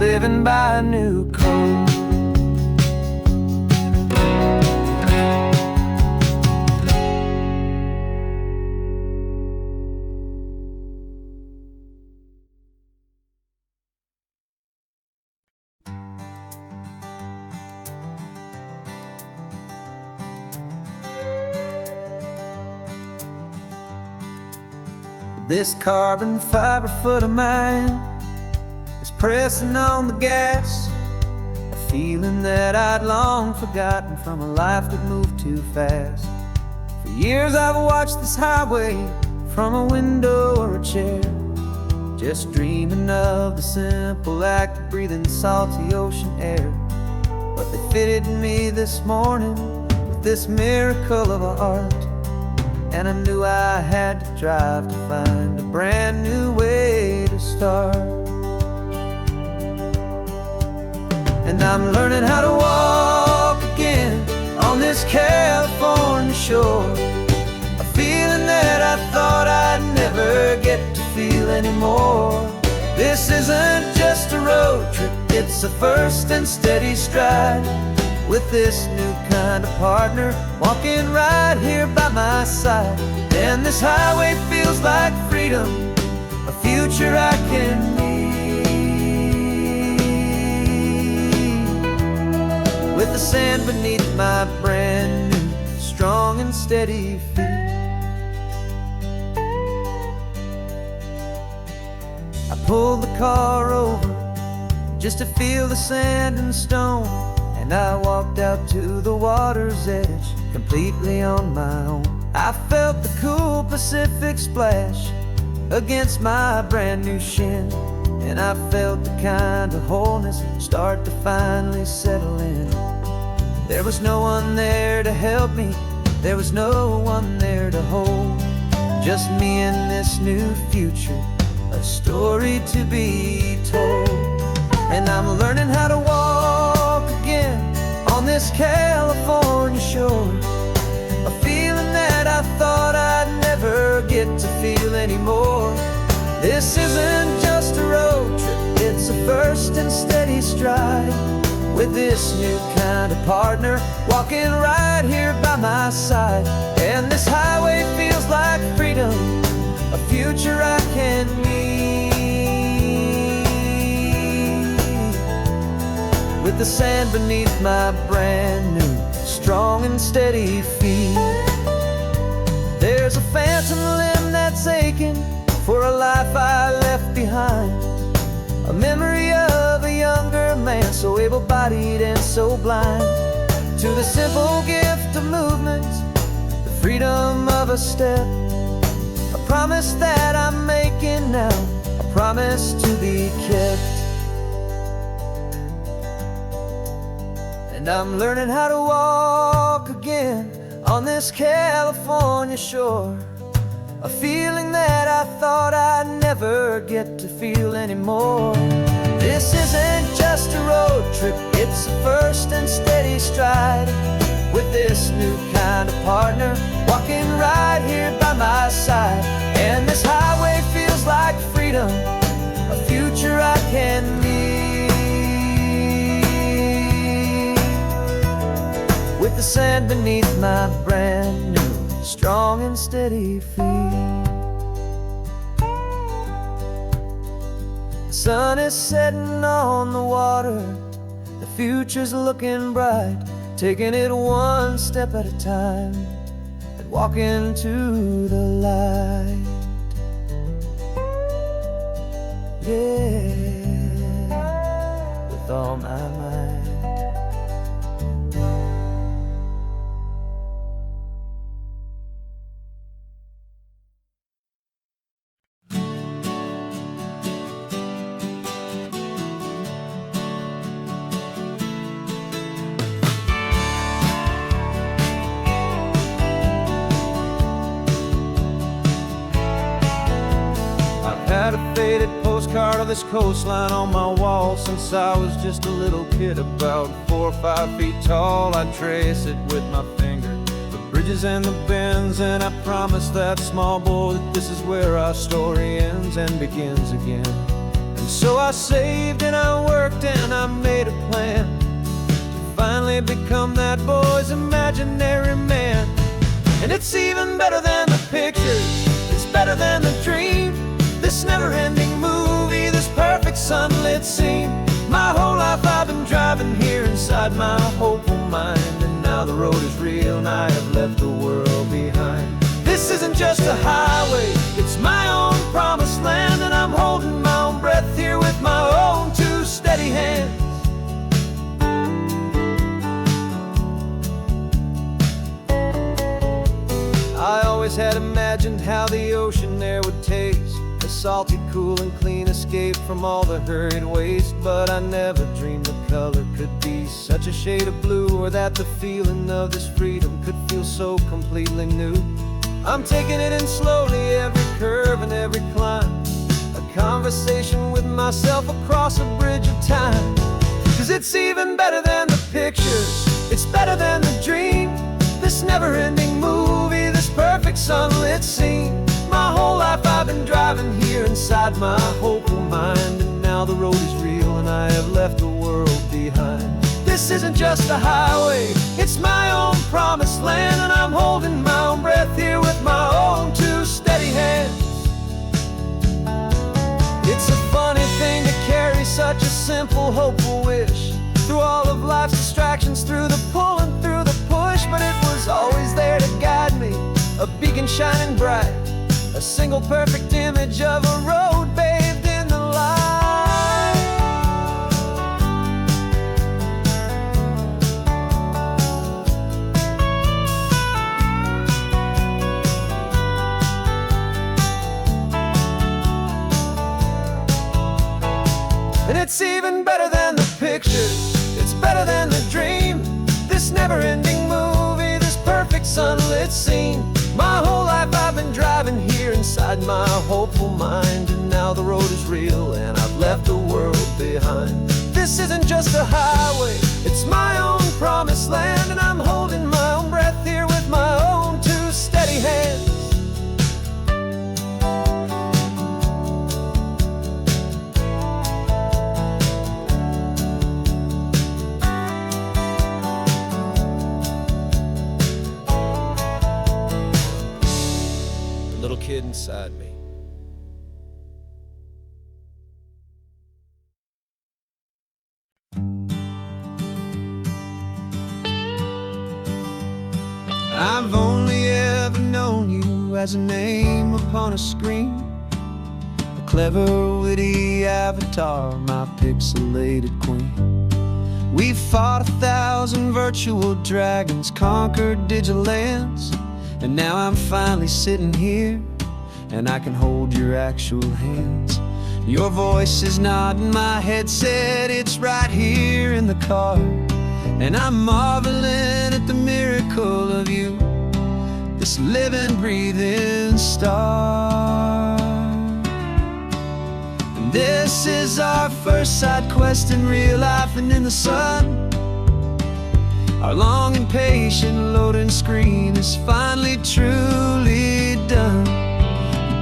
living by a new code. This carbon fiber foot of mine is pressing on the gas, a feeling that I'd long forgotten from a life that moved too fast. For years I've watched this highway from a window or a chair, just dreaming of the simple act of breathing salty ocean air. But they fitted me this morning with this miracle of art, and I knew I had to drive to find a brand new way to start. And I'm learning how to walk again on this California shore, a feeling that I thought I'd never get to feel anymore. This isn't just a road trip, it's a first and steady stride, with this new kind of partner walking right here by my side. And this highway feels like freedom, a future I can need, with the sand beneath my brand new strong and steady feet. I pulled the car over just to feel the sand and stone, and I walked out to the water's edge completely on my own. I felt the cool Pacific splash against my brand new shin, and I felt the kind of wholeness start to finally settle in. There was no one there to help me, there was no one there to hold, just me and this new future, a story to be told. And I'm learning how to walk again on this California shore, a feeling that I thought I'd never get to feel anymore. This isn't just a road trip, it's a first and steady stride, with this new kind of partner walking right here by my side. And this highway feels like freedom, a future I can need, with the sand beneath my brand new strong and steady feet. There's a phantom limb that's aching for a life I left behind, a memory of a younger man, so able-bodied and so blind, to the simple gift of movement, the freedom of a step, a promise that I'm making now, a promise to be kept. And I'm learning how to walk again on this California shore, a feeling that I thought I'd never get to feel anymore. This isn't just a road trip, it's a first and steady stride, with this new kind of partner walking right here by my side. And this highway feels like freedom, a future I can need, with the sand beneath my brand new strong and steady feet. The sun is setting on the water, the future's looking bright, taking it one step at a time and walking to the light. Yeah, with all my might. Had a faded postcard of this coastline on my wall since I was just a little kid, about 4 or 5 feet tall. I'd trace it with my finger, the bridges and the bends, and I promised that small boy that this is where our story ends and begins again. And so I saved and I worked and I made a plan to finally become that boy's imaginary man. And it's even better than the pictures, it's better than the dream, this never-ending movie, this perfect sunlit scene. My whole life I've been driving here inside my hopeful mind, and now the road is real and I have left the world behind. This isn't just a highway, it's my own promised land, and I'm holding my own breath here with my own 2 steady hands. I always had imagined how the ocean there would taste, a salty, cool and clean escape from all the hurried waste. But I never dreamed the color could be such a shade of blue, or that the feeling of this freedom could feel so completely new. I'm taking it in slowly, every curve and every climb, a conversation with myself across a bridge of time. 'Cause it's even better than the pictures, it's better than the dream, this never-ending movie, this perfect sunlit scene. My whole life I've been driving here inside my hopeful mind, and now the road is real and I have left the world behind. This isn't just a highway, it's my own promised land, and I'm holding my own breath here with my own 2 steady hands. It's a funny thing to carry such a simple, hopeful wish through all of life's distractions, through the pull and through the push, but it was always there to guide me, a beacon shining bright, a single perfect image of a road bathed in the light. And it's even better than the pictures, it's better than the dream, this never-ending movie, this perfect sunlit scene. My whole life I've been driving here inside my hopeful mind, and now the road is real and I've left the world behind. This isn't just a highway, it's my own promised land, and I'm holding my own breath here with my own 2 steady hands. Little kid inside me. I've only ever known you as a name upon a screen, a clever, witty avatar, my pixelated queen. We fought 1,000 virtual dragons, conquered digital lands, and now I'm finally sitting here, and I can hold your actual hands. Your voice is not in my headset, it's right here in the car, and I'm marveling at the miracle of you, this living, breathing star. And this is our first side quest in real life and in the sun. Our long and patient loading screen is finally truly done.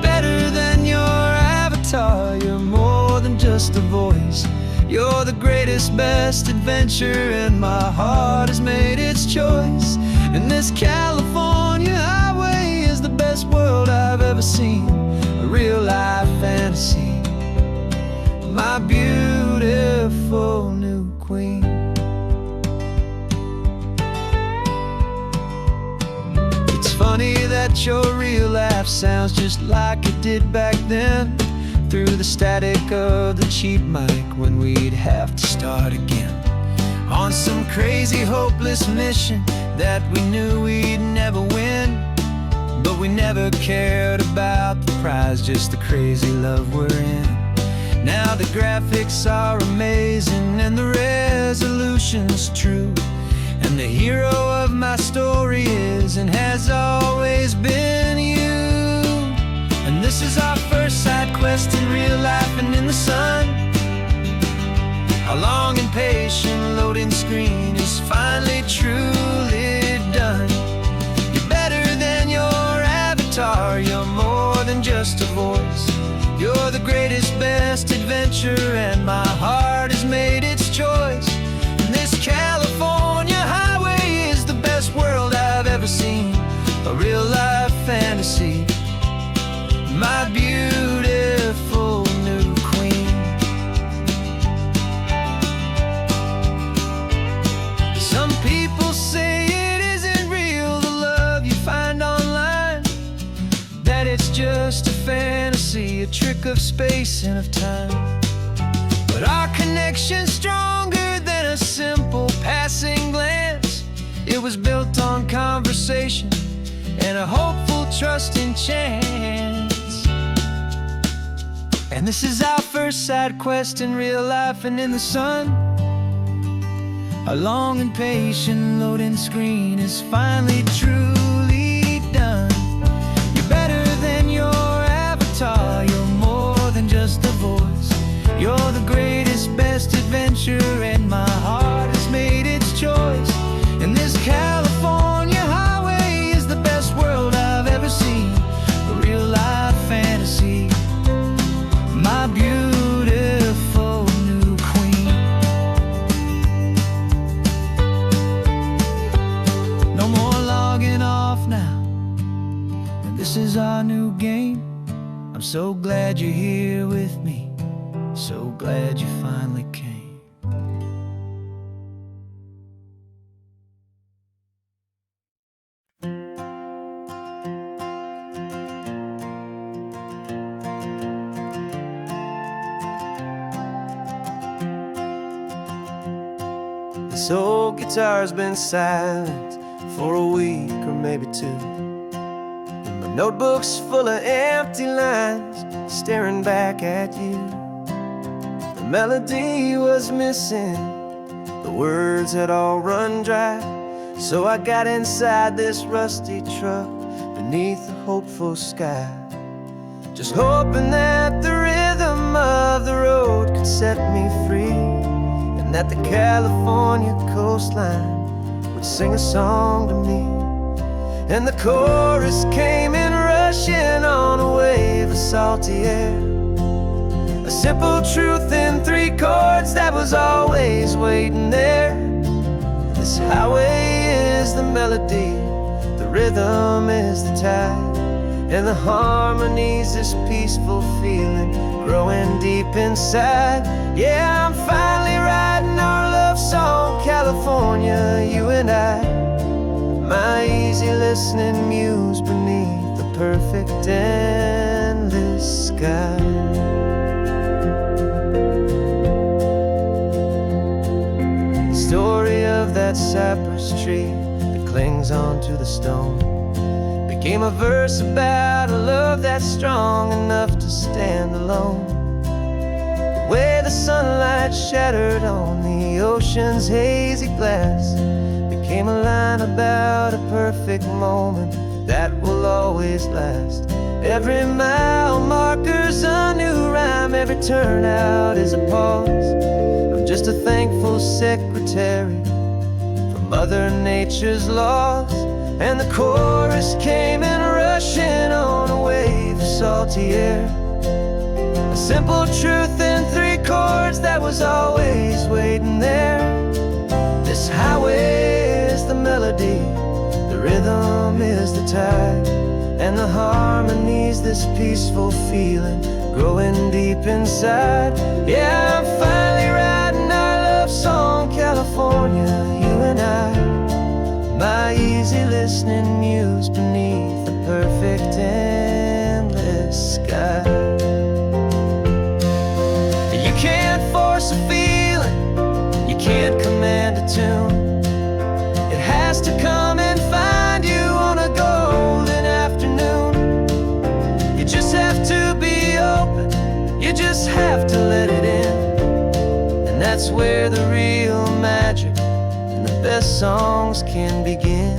Better than your avatar, you're more than just a voice. You're the greatest, best adventure, and my heart has made its choice. And this California highway is the best world I've ever seen, a real-life fantasy, my beautiful new queen. Funny that your real life sounds just like it did back then, through the static of the cheap mic when we'd have to start again, on some crazy hopeless mission that we knew we'd never win. But we never cared about the prize, just the crazy love we're in. Now the graphics are amazing and the resolution's true, and the hero of my story is and has always been you. And this is our first side quest in real life and in the sun. Our long and patient loading screen is finally truly done. You're better than your avatar, you're more than just a voice. You're the greatest, best adventure, and my heart has made its choice. And this California highway is the best world I've ever seen. A real life fantasy, my beautiful new queen. Some people say it isn't real, the love you find online, that it's just a fantasy, a trick of space and of time. But our connection's stronger than a simple passing glance. It was built on conversation and a hopeful, trusting chance. And this is our first side quest in real life and in the sun. Our long and patient loading screen is finally truly done. You're better than your avatar, you're more than just a voice. You're the greatest, best adventure, and my heart has made its choice. And this California highway is the best world I've ever seen. A real life fantasy, my beautiful new queen. No more logging off now, and this is our new game. I'm so glad you're here with me, so glad you finally came. This old guitar's been silent for a week or maybe two, and my notebook's full of empty lines staring back at you. The melody was missing, the words had all run dry. So I got inside this rusty truck beneath a hopeful sky, just hoping that the rhythm of the road could set me free, and that the California coastline would sing a song to me. And the chorus came in rushing on a wave of salty air, a simple truth in 3 chords that was always waiting there. This highway is the melody, the rhythm is the tide, and the harmony's this peaceful feeling growing deep inside. Yeah, I'm finally writing our love song, California, you and I. My easy listening muse beneath the perfect endless sky. Story of that cypress tree that clings onto the stone became a verse about a love that's strong enough to stand alone. The way the sunlight shattered on the ocean's hazy glass became a line about a perfect moment that will always last. Every mile marker's a new rhyme, every turnout is a pause. I'm just a thankful secretary for Mother Nature's laws. And the chorus came in rushing on a wave of salty air, a simple truth in 3 chords that was always waiting there. This highway is the melody, the rhythm is the tide, and the harmony's this peaceful feeling growing deep inside. Yeah, I'm finally writing our love song, California, you and I. My easy listening muse beneath the perfect endless sky. You can't force a feeling, you can't command a tune. It has to come and find you on a golden afternoon. You just have to be open, you just have to let it in. And that's where the real magic, the best songs can begin.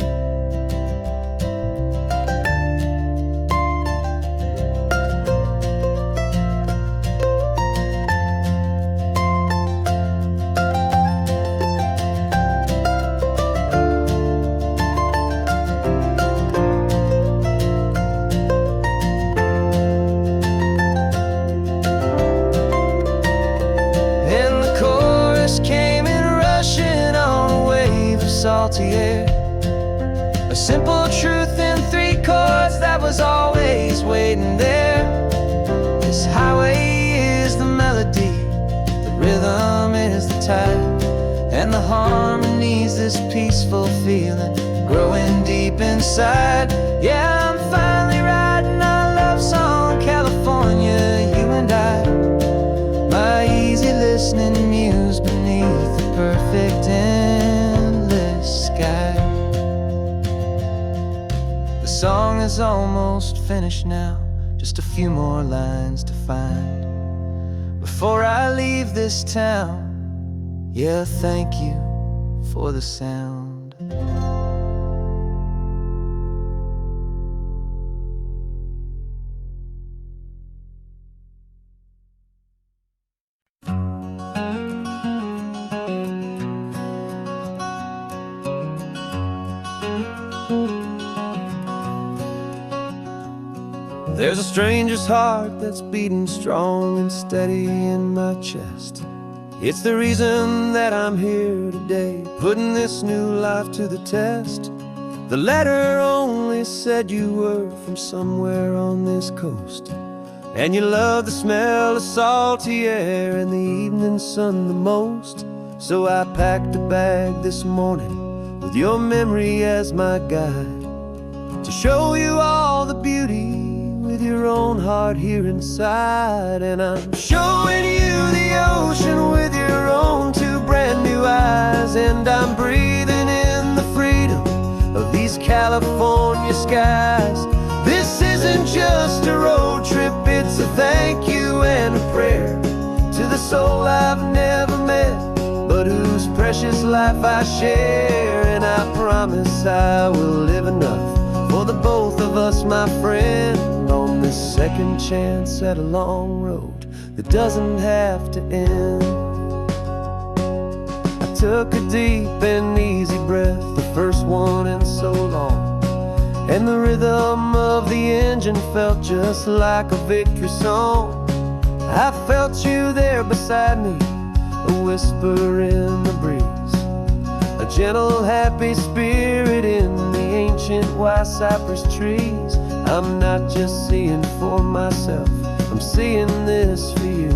salty air. A simple truth in 3 chords that was always waiting there. This highway is the melody, the rhythm is the tide, and the harmony's this peaceful feeling growing deep inside. Yeah, I'm finally writing our love song, California, you and I. My easy listening muse beneath the perfect endless sky. The song is almost finished now, just a few more lines to find before I leave this town. Yeah, thank you for the sound. There's a stranger's heart that's beating strong and steady in my chest. It's the reason that I'm here today, putting this new life to the test. The letter only said you were from somewhere on this coast, and you love the smell of salty air and the evening sun the most. So I packed a bag this morning with your memory as my guide, to show you all the beauty with your own heart here inside. And I'm showing you the ocean with your own 2 brand new eyes, and I'm breathing in the freedom of these California skies. This isn't just a road trip, it's a thank you and a prayer to the soul I've never met, but whose precious life I share. And I promise I will live enough for the both of us, my friend, on this second chance at a long road that doesn't have to end. I took a deep and easy breath, the first one in so long, and the rhythm of the engine felt just like a victory song. I felt you there beside me, a whisper in the breeze, a gentle happy spirit in the ancient white cypress trees. I'm not just seeing for myself, I'm seeing this for you.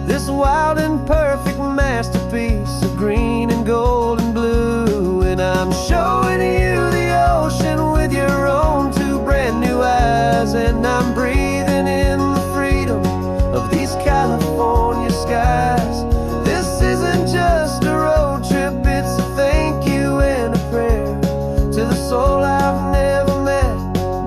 This wild and perfect masterpiece of green and gold and blue. And I'm showing you the ocean with your own 2 brand new eyes, and I'm breathing in the freedom of these California skies. This isn't just a road trip, it's a thank you and a prayer to the soul I've never met,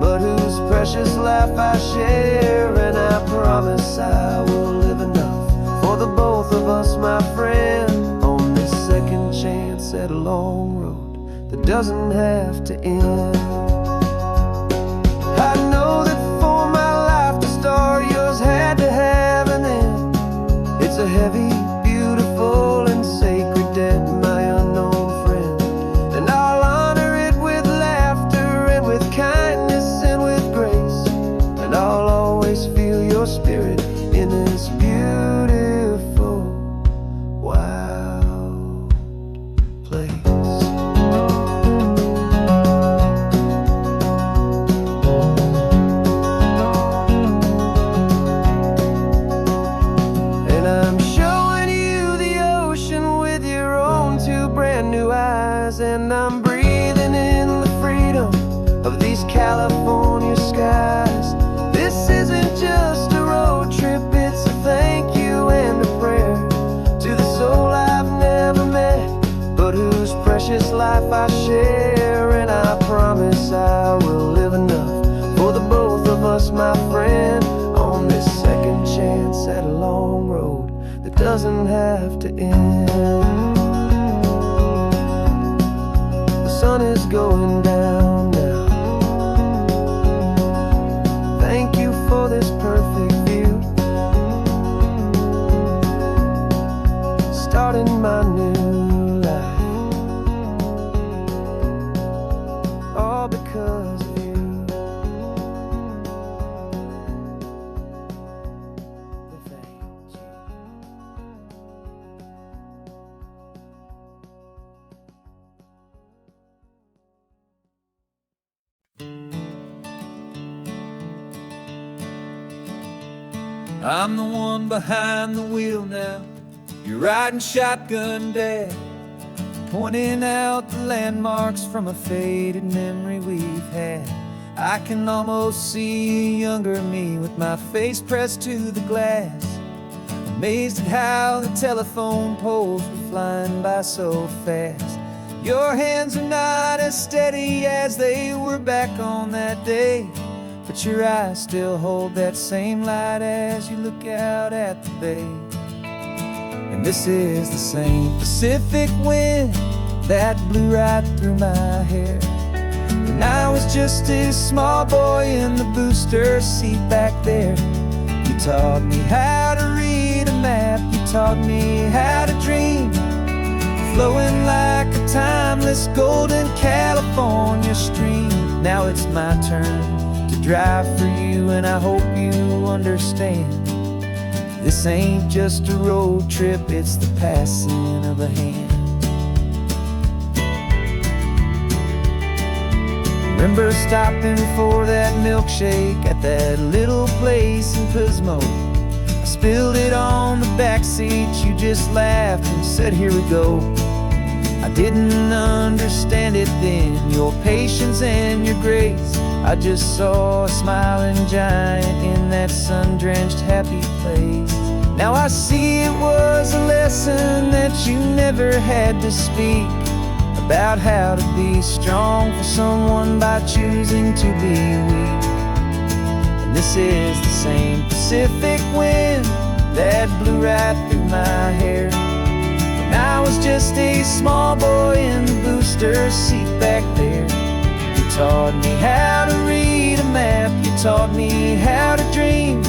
but whose precious life I share. And I promise I will live enough for the both of us, my friend, on this second chance at a long road that doesn't have to end. I know that for my life to start, yours had to have an end. It's a heavy, beautiful, and sacred debt, my unknown friend, and I'll honor it with laughter and with kindness and with grace, and I'll always feel your spirit in this beautiful, wild place. And I'm showing you the ocean with your own 2 brand new eyes, and I'm breathing in the freedom of these California skies. This isn't just a road trip, it's a thank you and a prayer to the soul I've never met, but whose precious life I share. And I promise I will live enough for the both of us, my friend, on this second chance at a long road that doesn't have to end. The sun is going down now. Thank you for this perfect view, starting my new life, all because of you. Thank you. I'm the one behind the wheel now. You're riding shotgun, Dad, pointing out the landmarks from a faded memory we've had. I can almost see a younger me with my face pressed to the glass, amazed at how the telephone poles were flying by so fast. Your hands are not as steady as they were back on that day, but your eyes still hold that same light as you look out at the bay. And this is the same Pacific wind that blew right through my hair when I was just a small boy in the booster seat back there. You taught me how to read a map, you taught me how to dream, flowing like a timeless golden California stream. Now it's my turn to drive for you, and I hope you understand. This ain't just a road trip, it's the passing of a hand. Remember stopping for that milkshake at that little place in Pismo. I spilled it on the back seat, you just laughed and said, "Here we go." I didn't understand it then, your patience and your grace. I just saw a smiling giant in that sun-drenched happy place. Now I see it was a lesson that you never had to speak, about how to be strong for someone by choosing to be weak. And this is the same Pacific wind that blew right through my hair when I was just a small boy in the booster seat back there. You taught me how to read a map, you taught me how to dream,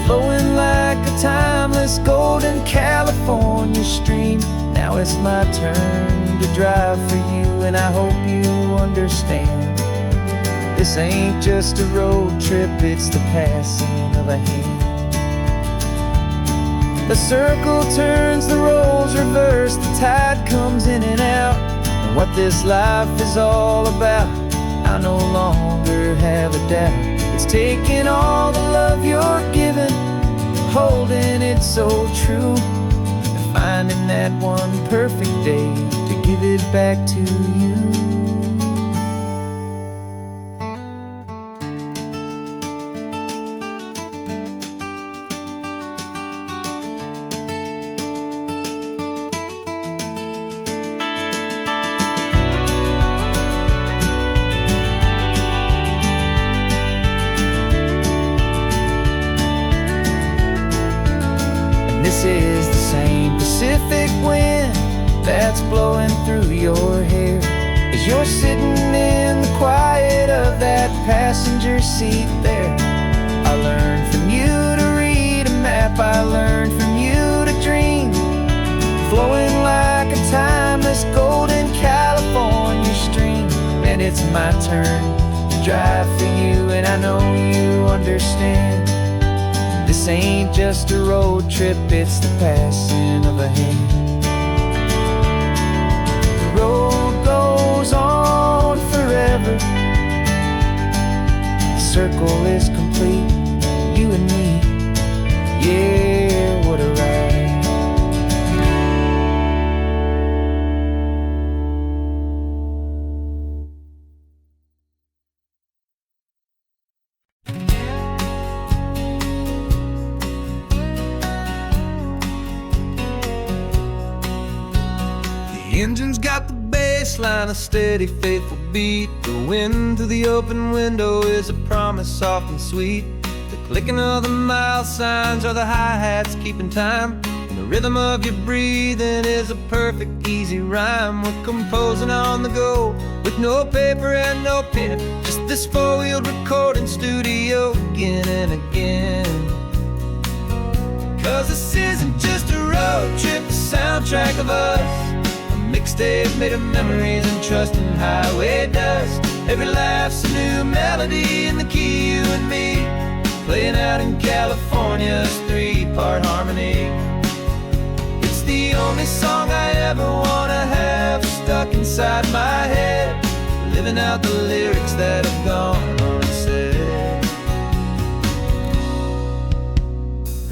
flowing like a timeless golden California stream. Now it's my turn to drive for you, and I hope you understand. This ain't just a road trip, it's the passing of a hand. The circle turns, the roles reverse, the tide comes in and out. And what this life is all about, I no longer have a doubt. It's taking all the love you're giving, holding it so true, and finding that one perfect day to give it back to you. This is the same Pacific wind that's blowing through your hair as you're sitting in the quiet of that passenger seat there. I learned from you to read a map, I learned from you to dream, flowing like a timeless golden California stream. And it's my turn to drive for you, and I know you understand. This ain't just a road trip, it's the passing of a hand. The road goes on forever, the circle is complete, you and me, yeah, what a ride. The engine's got the bass line, a steady, faithful beat. The wind through the open window is a promise soft and sweet. The clicking of the mile signs are the hi-hats keeping time, and the rhythm of your breathing is a perfect, easy rhyme. We're composing on the go with no paper and no pen, just this four-wheeled recording studio again and again. 'Cause this isn't just a road trip, the soundtrack of us, mixtape made of memories and trust in highway dust. Every laugh's a new melody in the key, you and me, playing out in California's three-part harmony. It's the only song I ever wanna have stuck inside my head, living out the lyrics that have gone unsaid.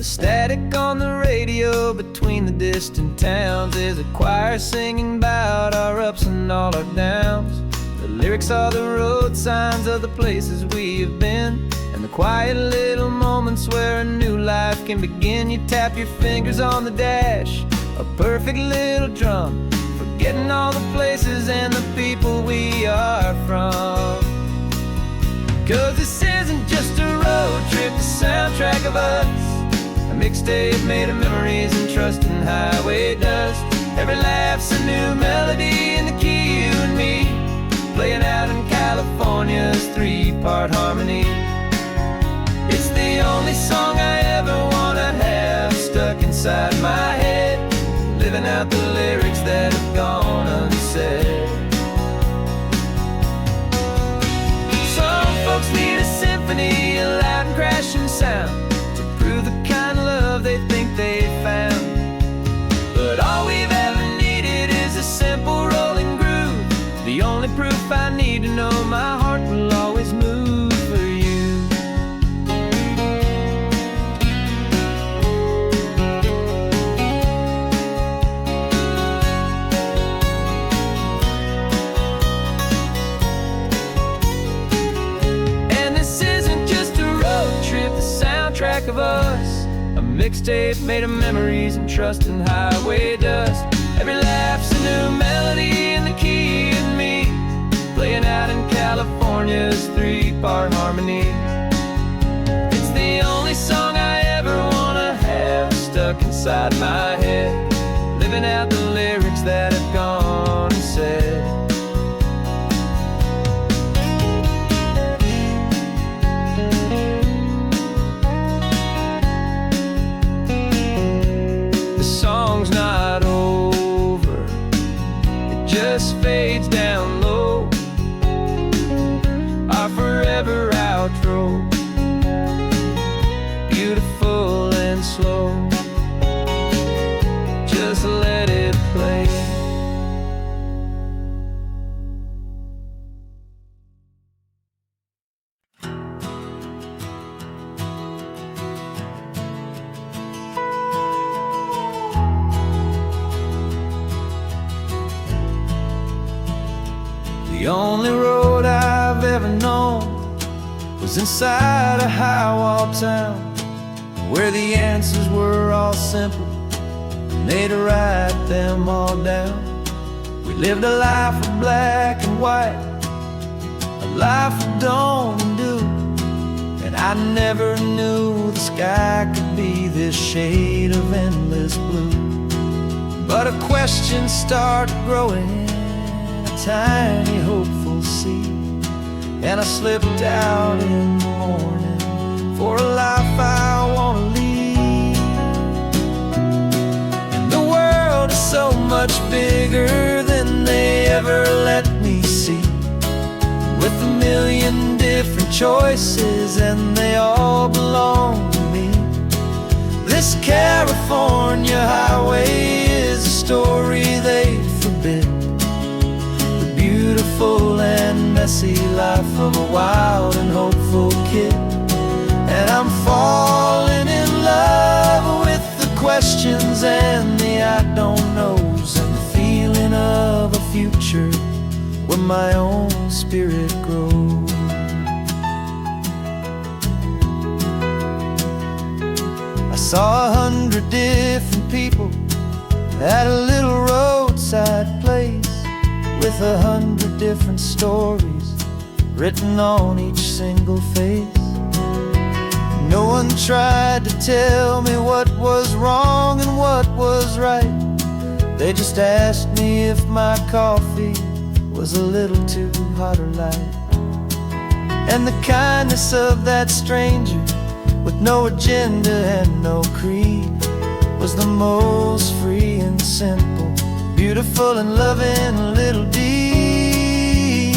the static on the radio between the distant towns is a choir singing about our ups and all our downs. The lyrics are the road signs of the places we have been, and the quiet little moments where a new life can begin. You tap your fingers on the dash, a perfect little drum, forgetting all the places and the people we are from. 'Cause this isn't just a road trip, the soundtrack of us, a mixtape made of memories and trust in highway dust. Every laugh's a new melody in the key, you and me, playing out in California's three-part harmony. It's the only song I ever wanna have stuck inside my head, living out the lyrics that have gone unsaid. Some folks need a symphony, a loud and crashing sound, to prove the kind of love they think they found. But all we've ever needed is a simple rolling groove, the only proof I need to know my heart will always move for you. And this isn't just a road trip, the soundtrack of us, a mixtape made of memories and trust in highway dust. Every laugh's a new melody in the key and me, playing out in California's three-part harmony. It's the only song I ever wanna have stuck inside my head, living out the lyrics that have gone unsaid. The song's not over, it just fades down low, our forever outro, beautiful and slow. Just let it play. The only road I've ever known was inside a high-wall town, where the answers were all simple, and they'd write them all down. We lived a life of black and white, a life of dawn and dew, and I never knew the sky could be this shade of endless blue. But a question started growing, tiny hopeful seed, and I slipped out in the morning for a life I wanna lead. And the world is so much bigger than they ever let me see, with a million different choices and they all belong to me. This California highway is a story they forbid, beautiful and messy life of a wild and hopeful kid. And I'm falling in love with the questions and the I don't knows, and the feeling of a future where my own spirit grows. I saw 100 different people at a little roadside place, with 100 different stories written on each single face. No one tried to tell me what was wrong and what was right. They just asked me if my coffee was a little too hot or light. And the kindness of that stranger, with no agenda and no creed, was the most free and simple, beautiful and loving little deed.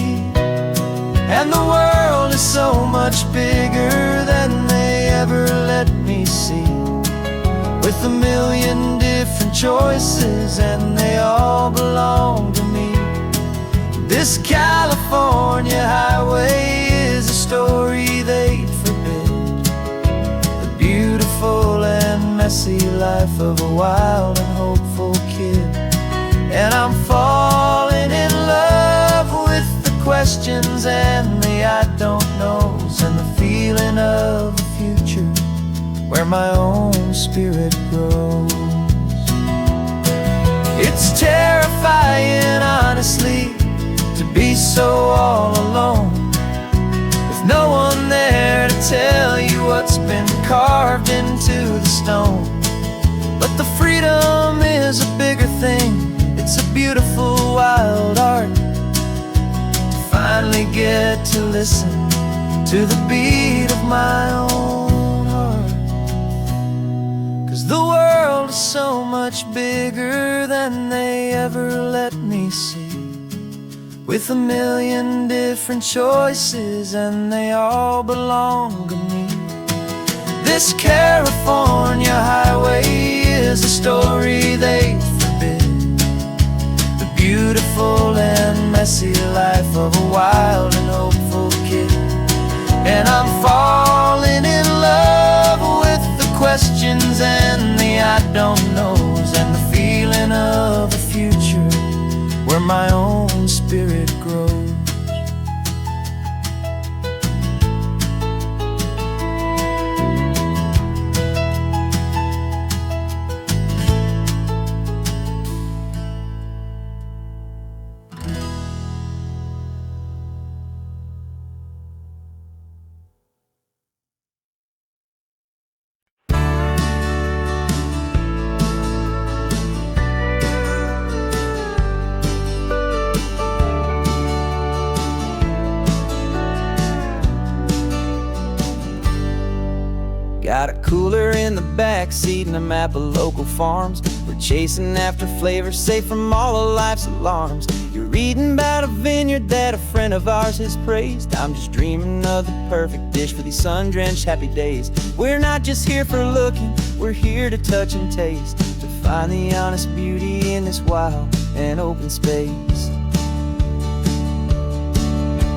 And the world is so much bigger than they ever let me see, with a million different choices and they all belong to me. This California highway is a story they'd forbid, the beautiful and messy life of a wild and hopeful kid. And I'm falling in love with the questions and the I don't knows, and the feeling of a future where my own spirit grows. It's terrifying, honestly, to be so all alone, with no one there to tell you what's been carved into the stone. But the freedom is a bigger thing. It's a beautiful wild art to finally get to listen to the beat of my own heart. 'Cause the world is so much bigger than they ever let me see, with a million different choices and they all belong to me. This California highway is a story they forbid, the beautiful and messy life of a wild and hopeful kid. And I'm falling in love with the questions and the I don't knows, and the feeling of a future where my own spirit grows. Got a cooler in the back seat and a map of local farms. We're chasing after flavors safe from all of life's alarms. You're reading about a vineyard that a friend of ours has praised. I'm just dreaming of the perfect dish for these sun-drenched happy days. We're not just here for looking, we're here to touch and taste, to find the honest beauty in this wild and open space.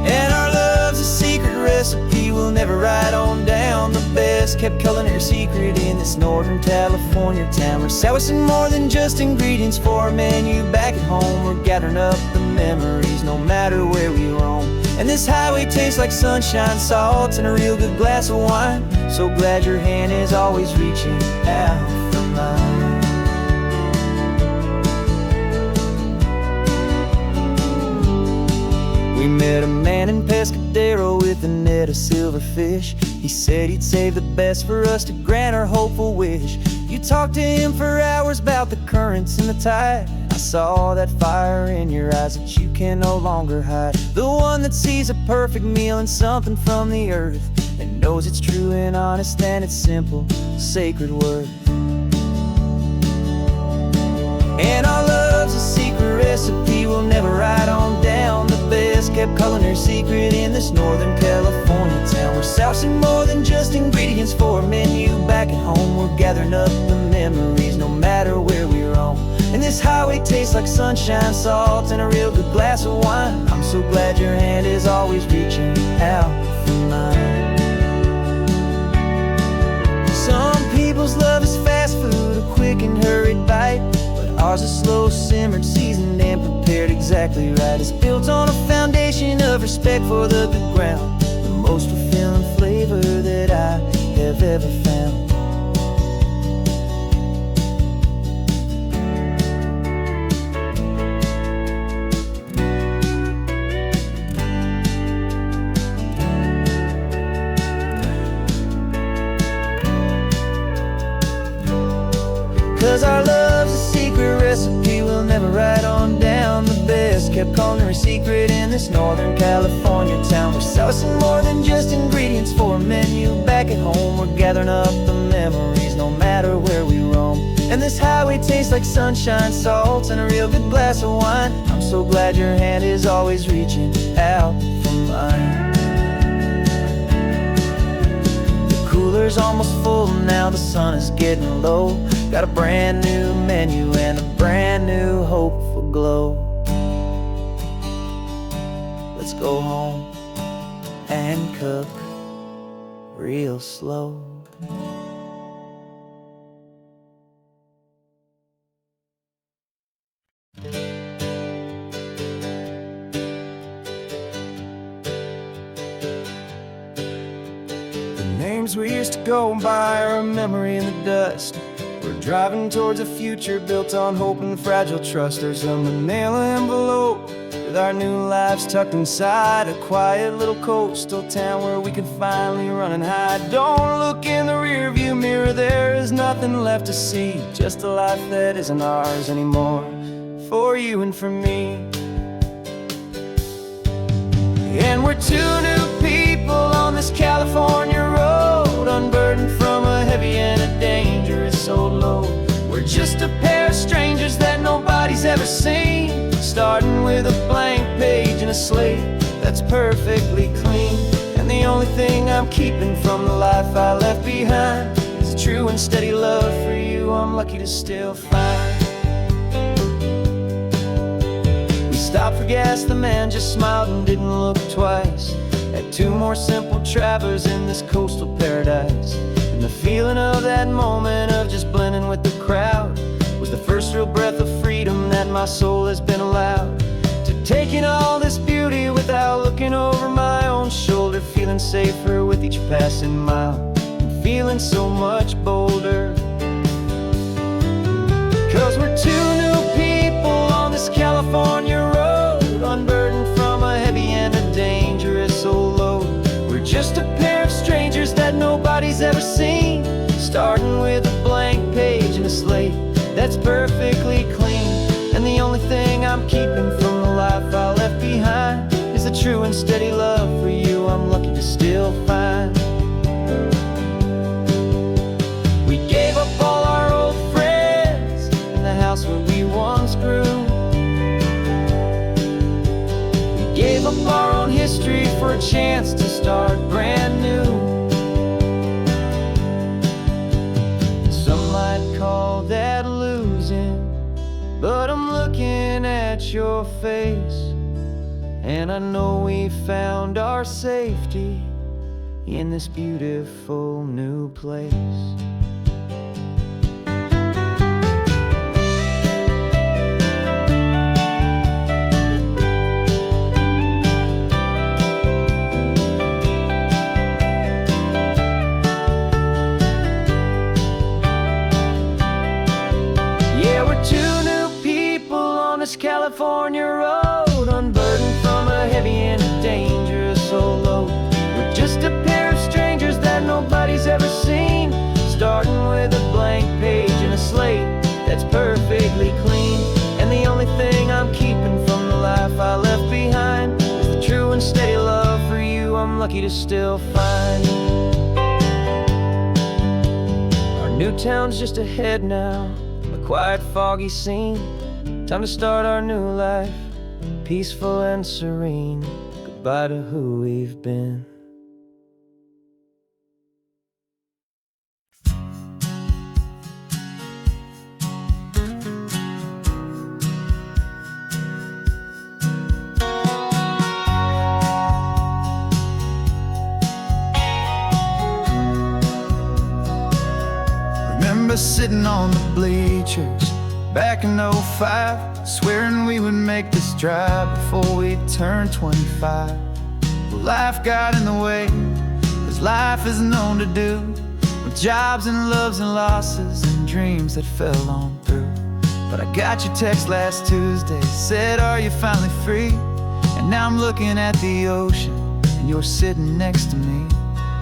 And our love's a secret recipe we'll never write on down. The best kept culinary secret in this Northern California town. We're selling more than just ingredients for a menu back at home. We're gathering up the memories no matter where we roam. And this highway tastes like sunshine, salt, and a real good glass of wine. So glad your hand is always reaching out for mine. We met a man in Pescadero with a net of silverfish. He said he'd save the best for us to grant our hopeful wish. You talked to him for hours about the currents and the tide. I saw that fire in your eyes that you can no longer hide. The one that sees a perfect meal in something from the earth, and knows it's true and honest and it's simple, sacred worth. And our love's a secret recipe we'll never write on down. The best kept culinary secret in this Northern California town. We're sourcing more than just ingredients for a menu back at home. We're gathering up the memories no matter where we roam. And this highway tastes like sunshine, salt, and a real good glass of wine. I'm so glad your hand is always reaching out for mine. Some people's love is fast food, a quick and hurried bite. Ours is slow simmered, seasoned and prepared exactly right. It's built on a foundation of respect for the good ground, the most fulfilling flavor that I have ever found. 'Cause our love's a secret recipe we'll never write on down. The best kept culinary secret in this Northern California town. We're sourcing more than just ingredients for a menu back at home. We're gathering up the memories no matter where we roam. And this highway tastes like sunshine, salt, and a real good glass of wine. I'm so glad your hand is always reaching out for mine. Cooler's almost full now, the sun is getting low. Got a brand new menu and a brand new hopeful glow. Let's go home and cook real slow. dreams we used to go by are a memory in the dust. We're driving towards a future built on hope and fragile trust. There's a manila envelope with our new lives tucked inside, a quiet little coastal town where we can finally run and hide. Don't look in the rearview mirror, there is nothing left to see, just a life that isn't ours anymore, for you and for me. And we're two new people on this California road, unburdened from a heavy and a dangerous old load. We're just a pair of strangers that nobody's ever seen, starting with a blank page and a slate that's perfectly clean. And the only thing I'm keeping from the life I left behind is a true and steady love for you I'm lucky to still find. We stopped for gas, the man just smiled and didn't look twice. Had two more simple travelers in this coastal paradise. And the feeling of that moment of just blending with the crowd was the first real breath of freedom that my soul has been allowed to take in all this beauty without looking over my own shoulder, feeling safer with each passing mile and feeling so much bolder. 'Cause we're two new people on this California road, unburdened from a heavy and a dangerous old load. We're just a pair of strangers that nobody's ever seen, starting with a blank page and a slate that's perfectly clean. And the only thing I'm keeping from the life I left behind is a true and steady love for you I'm lucky to still find. We gave up all our old friends in the house where we once grew. We gave up our own history for a chance to start brand new. Some might call that losing, but I'm looking at your face, and I know we found our safety in this beautiful new place. Yeah, we're two new people on this California road, unburdened from a heavy and a dangerous old load. We're just a pair of strangers that nobody's ever seen, starting with a blank page and a slate that's perfectly clean. And the only thing I'm keeping from the life I left behind is the true and steady love for you I'm lucky to still find. Our new town's just ahead now, a quiet, foggy scene. Time to start our new life, peaceful and serene. Goodbye to who we've been. Remember sitting on the bleachers back in '05, swearing we would make this drive before we turned 25. Well, life got in the way, as life is known to do, with jobs and loves and losses and dreams that fell on through. But I got your text last Tuesday, said, are you finally free? And now I'm looking at the ocean, and you're sitting next to me.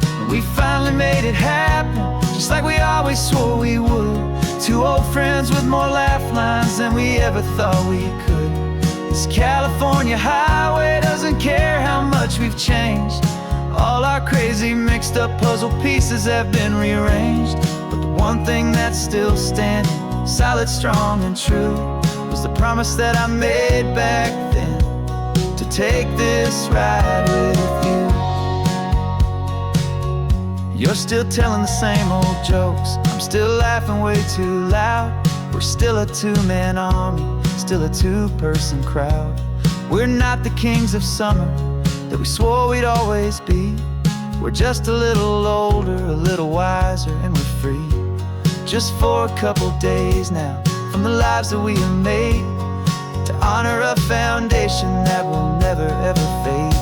And we finally made it happen, just like we always swore we would. Two old friends with more laugh lines than we ever thought we could. This California highway doesn't care how much we've changed. All our crazy mixed up puzzle pieces have been rearranged. But the one thing that's still standing, solid, strong and true, was the promise that I made back then, to take this ride with you. You're still telling the same old jokes, I'm still laughing way too loud. We're still a two-man army, still a two-person crowd. We're not the kings of summer that we swore we'd always be. We're just a little older, a little wiser, and we're free. Just for a couple days now, from the lives that we have made, to honor a foundation that will never ever fade.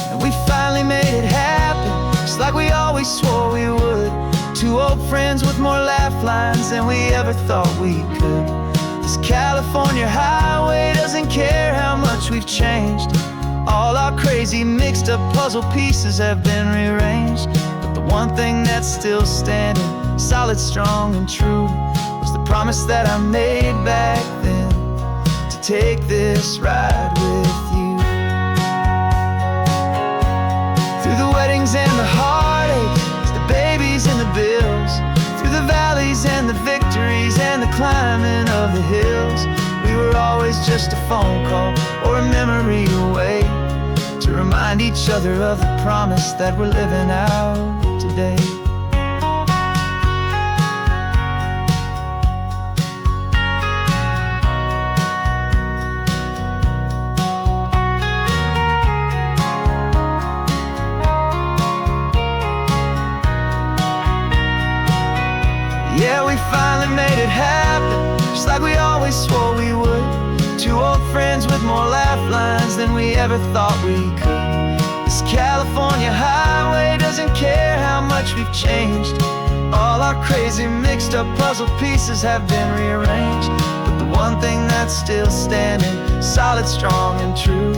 And we finally made it happen, just like we always swore we would. Two old friends with more laugh lines than we ever thought we could. This California highway doesn't care how much we've changed. All our crazy mixed up puzzle pieces have been rearranged, but the one thing that's still standing, solid, strong, and true, was the promise that I made back then, to take this ride with you. Through the weddings and the heartaches, the babies and the bills, through the valleys and the victories and the climbing of the hills, we were always just a phone call or a memory away, to remind each other of the promise that we're living out today. Yeah, we finally made it happen, just like we always swore we would. Two old friends with more laugh lines than we ever thought we could. This California highway doesn't care how much we've changed. All our crazy mixed up puzzle pieces have been rearranged, but the one thing that's still standing, solid, strong, and true,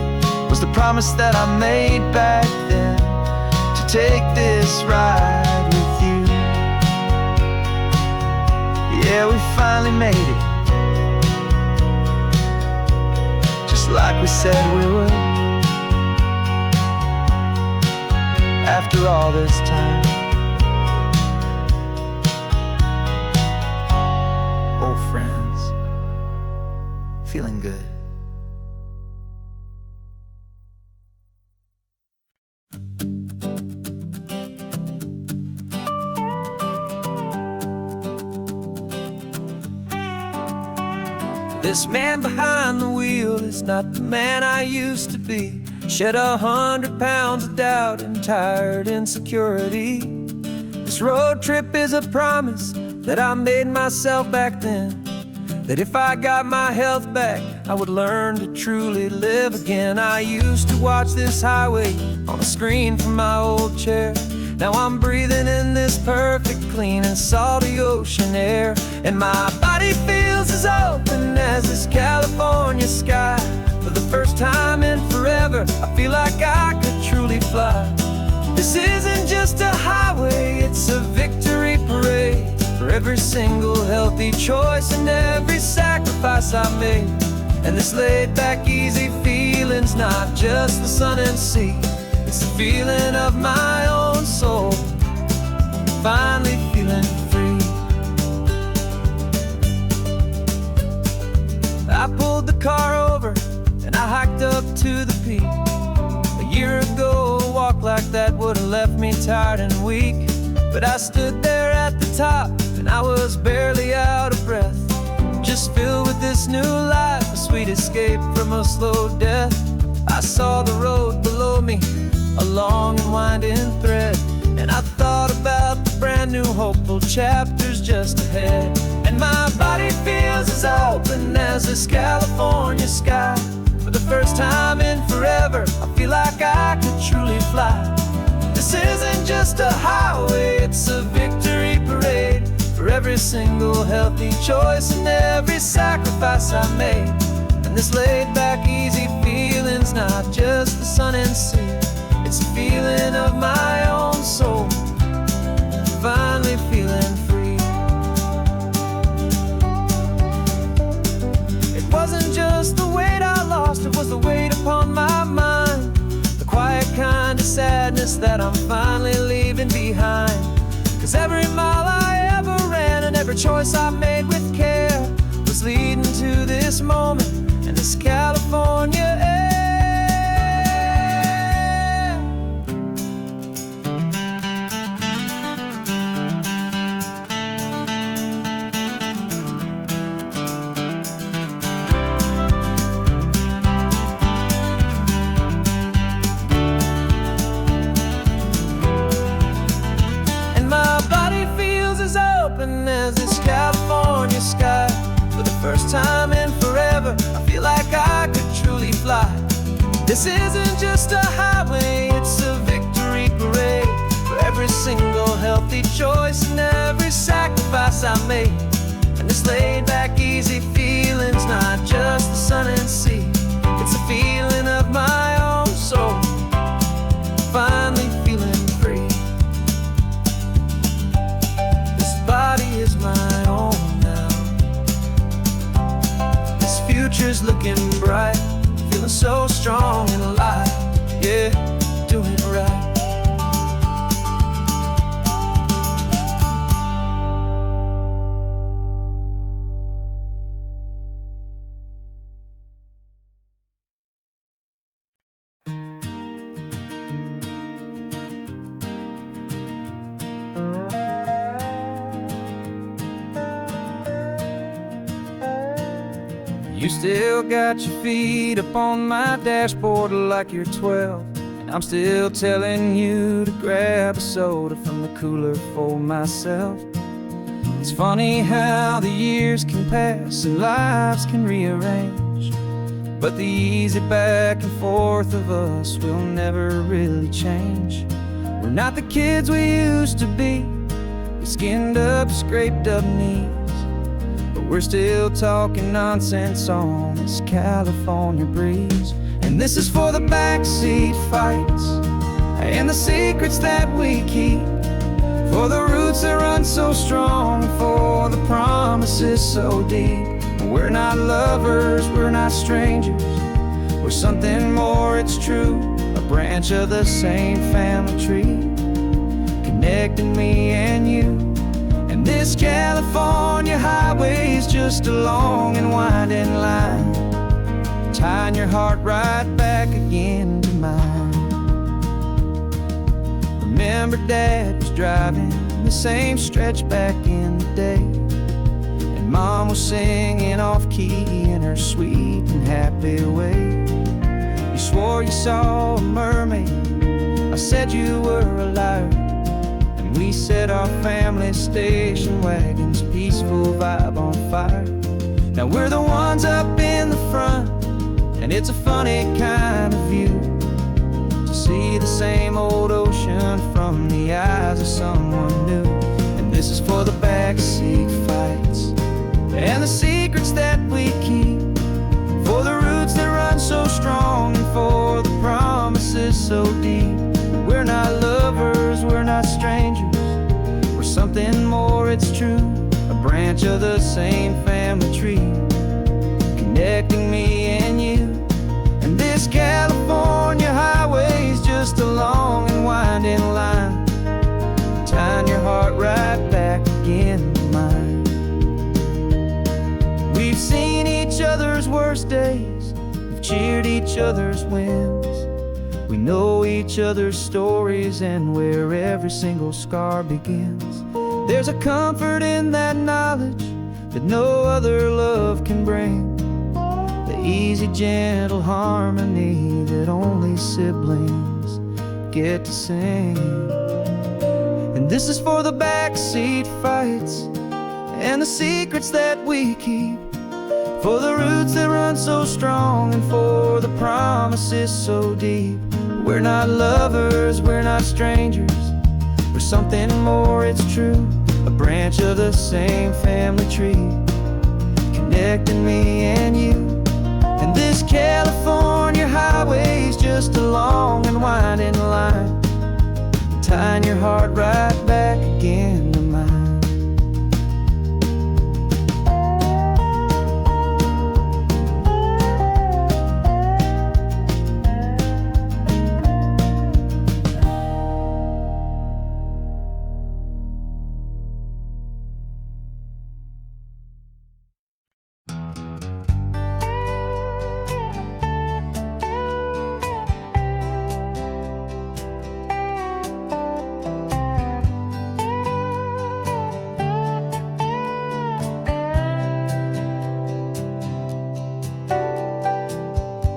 was the promise that I made back then, to take this ride with you. Yeah, we finally made it, just like we said we would. After all this time, old friends, feeling good. This man behind the wheel is not the man I used to be. Shed 100 pounds of doubt and tired insecurity. This road trip is a promise that I made myself back then, that if I got my health back, I would learn to truly live again. I used to watch this highway on a screen from my old chair. Now I'm breathing in this perfect, clean and salty ocean air, and my body feels as open as this California sky. For the first time in forever, I feel like I could truly fly. This isn't just a highway, it's a victory parade, for every single healthy choice and every sacrifice I made. And this laid back, easy feeling's not just the sun and sea, it's the feeling of my own soul, finally feeling free. I pulled the car over and I hiked up to the peak. A year ago, a walk like that would have left me tired and weak, but I stood there at the top and I was barely out of breath, just filled with this new life, a sweet escape from a slow death. I saw the road below me, a long and winding thread, and I thought about the brand new hopeful chapters just ahead. And my body feels as open as this California sky. For the first time in forever, I feel like I could truly fly. This isn't just a highway, it's a victory parade, for every single healthy choice and every sacrifice I made. And this laid back, easy feeling's not just the sun and sea, it's a feeling of my own soul, finally feeling free. It wasn't just the weight I lost, it was the weight upon my mind, the quiet kind of sadness that I'm finally leaving behind. Cause every mile I ever ran and every choice I made with care was leading to this moment and this California air. As this California sky, for the first time in forever, I feel like I could truly fly. This isn't just a highway, it's a victory parade, for healthy choice in every sacrifice I made. And this laid back easy feeling's not just the sun and sea, it's a feeling of my own soul, finally feeling free. This body is my own now, this future's looking bright, feeling so strong and alive, yeah, doing it right. You still got your feet up on my dashboard like you're 12, and I'm still telling you to grab a soda from the cooler for myself. It's funny how the years can pass and lives can rearrange, but the easy back and forth of us will never really change. We're not the kids we used to be, with skinned up, scraped up knees, but we're still talking nonsense on this California breeze. And this is for the backseat fights and the secrets that we keep, for the roots that run so strong, for the promises so deep. We're not lovers, we're not strangers, we're something more, it's true, a branch of the same family tree, connecting me and you. And this California highway is just a long and winding line, tying your heart right back again to mine. Remember Dad was driving the same stretch back in the day, and Mom was singing off-key in her sweet and happy way. You swore you saw a mermaid, I said you were a liar, and we set our family station wagon's peaceful vibe on fire. Now we're the ones up in the front, and it's a funny kind of view to see the same old ocean from the eyes of someone new. And this is for the backseat fights and the secrets that we keep, for the roots that run so strong and for the promises so deep. We're not lovers, we're not strangers, we're something more, it's true, a branch of the same family tree, connecting me and you. And this California highway is just a long and winding line, tying your heart right back again to mine. We've seen each other's worst days, we've cheered each other's wins, we know each other's stories and where every single scar begins. There's a comfort in that knowledge that no other love can bring, the easy, gentle harmony that only siblings get to sing. And this is for the backseat fights and the secrets that we keep, for the roots that run so strong and for the promises so deep. We're not lovers, we're not strangers, we're something more, it's true, a branch of the same family tree, connecting me and you. And this California highway is just a long and winding line, tying your heart right back again to mine.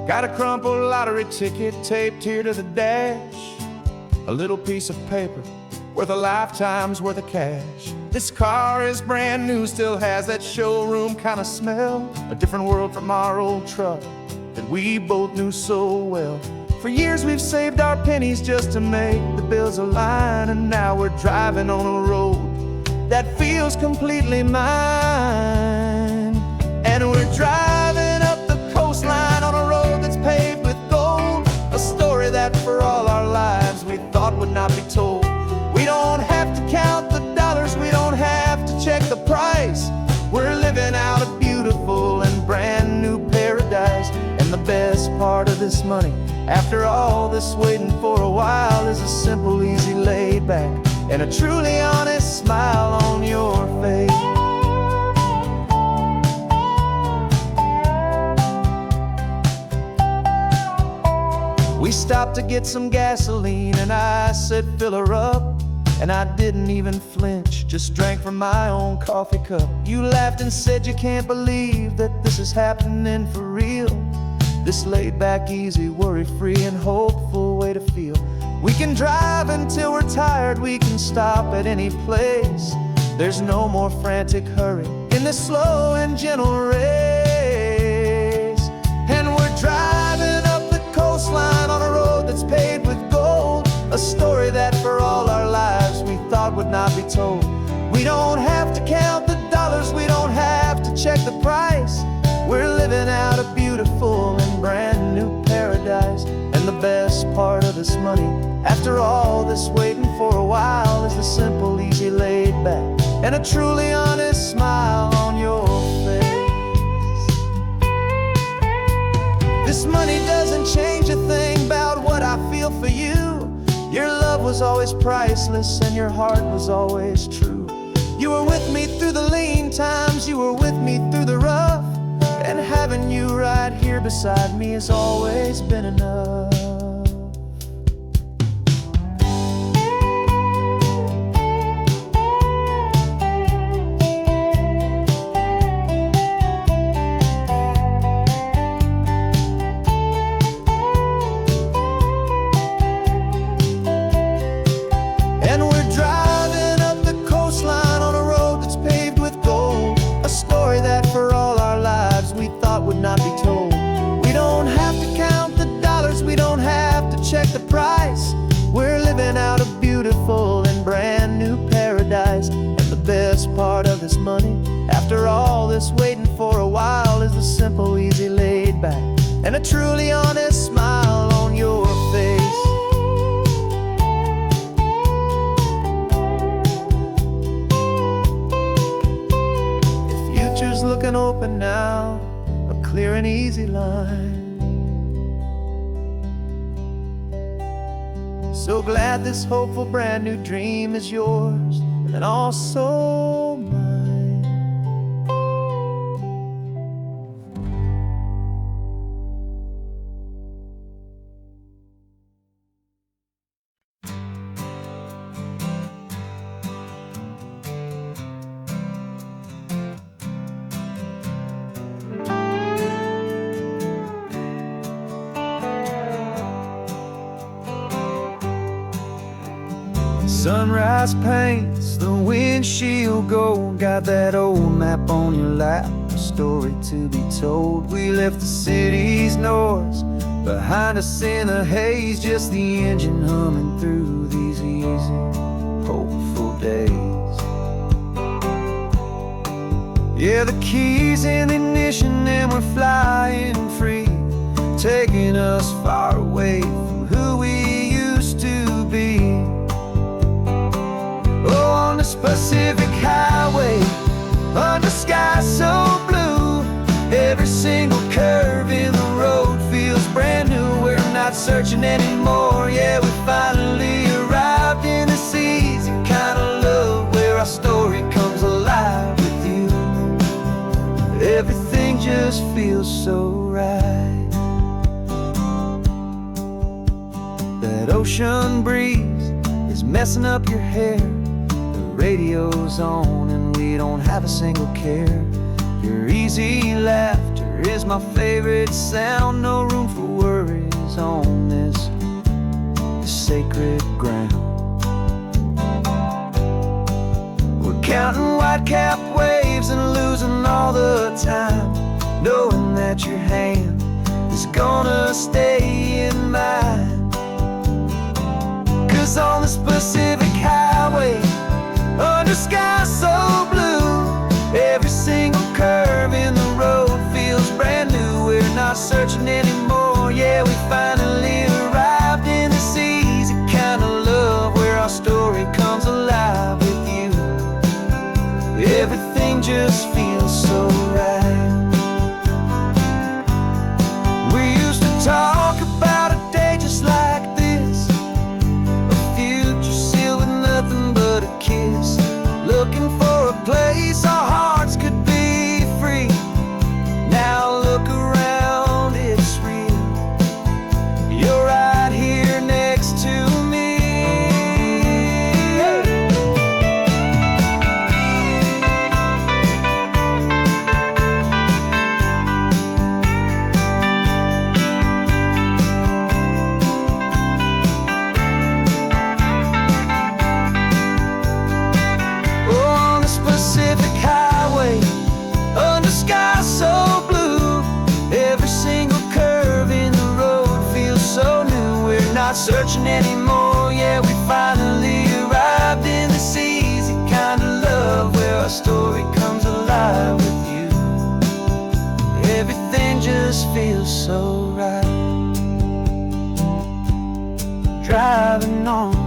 Got a crumpled lottery ticket taped here to the dash, a little piece of paper worth a lifetime's worth of cash. This car is brand new, still has that showroom kind of smell, a different world from our old truck that we both knew so well. For years we've saved our pennies just to make the bills align, and now we're driving on a road that feels completely mine. And we're driving up the coastline on a road that's paved with gold, a story that for all our lives we thought would not be told. We don't have to count the dollars, we don't have to check the price. We're living out a beautiful and brand new paradise. And the best part of this money, after all this waiting for a while, is a simple, easy, laid back, and a truly honest smile on your face. We stopped to get some gasoline, and I said, fill her up. And I didn't even flinch, just drank from my own coffee cup. You laughed and said you can't believe that this is happening for real. This laid back, easy, worry-free and hopeful way to feel. We can drive until we're tired, we can stop at any place. There's no more frantic hurry in this slow and gentle race. And we're driving up the coastline on a road that's paved with gold, a story that for all our lives we thought would not be told. We don't have to count the dollars, we don't have to check the price. We're living out a beautiful and brand new paradise. And the best part of this money, after all this waiting for a while, is the simple, easy, laid back, and a truly honest smile on your face. This money doesn't change a thing about what I feel for you. Your love was always priceless and your heart was always true. You were with me through the lean times, you were with me through the rough, and having you right here beside me has always been enough. Not be told. We don't have to count the dollars, we don't have to check the price. We're living out a beautiful and brand new paradise. And the best part of this money, after all this waiting for a while, is the simple, easy, laid back, and a truly honest smile on your face. The future's looking open now, clear and easy line. So glad this hopeful brand new dream is yours, and also mine. Sunrise paints the windshield gold. Got that old map on your lap, a story to be told. We left the city's noise behind us in the haze, just the engine humming through these easy, hopeful days. Yeah, the keys in the ignition and we're flying free, taking us far away from who we used to be. Oh, on this Pacific highway, under sky so blue, every single curve in the road feels brand new. We're not searching anymore, yeah, we finally arrived in this easy kind of love, where our story comes alive with you. Everything just feels so right. That ocean breeze is messing up your hair, radio's on and we don't have a single care. Your easy laughter is my favorite sound. No room for worries on this sacred ground. We're counting white-capped waves and losing all the time, knowing that your hand is gonna stay in mine. under sky so blue. Every single curve in the road feels brand new. We're not searching anymore, yeah, we finally arrived in this easy kind of love where our story comes alive with you. Everything just feels so right. We used to talk about a day just like this, a future sealed with nothing but a kiss, looking for a place our hearts could be free. Now look around, it's real. You're right here next to me. On the Pacific Highway, under sky so blue, every single curve in the road feels so new. We're not searching anymore, yeah, we finally arrived in this easy kind of love where our story comes alive with you. Everything just feels so right. Driving on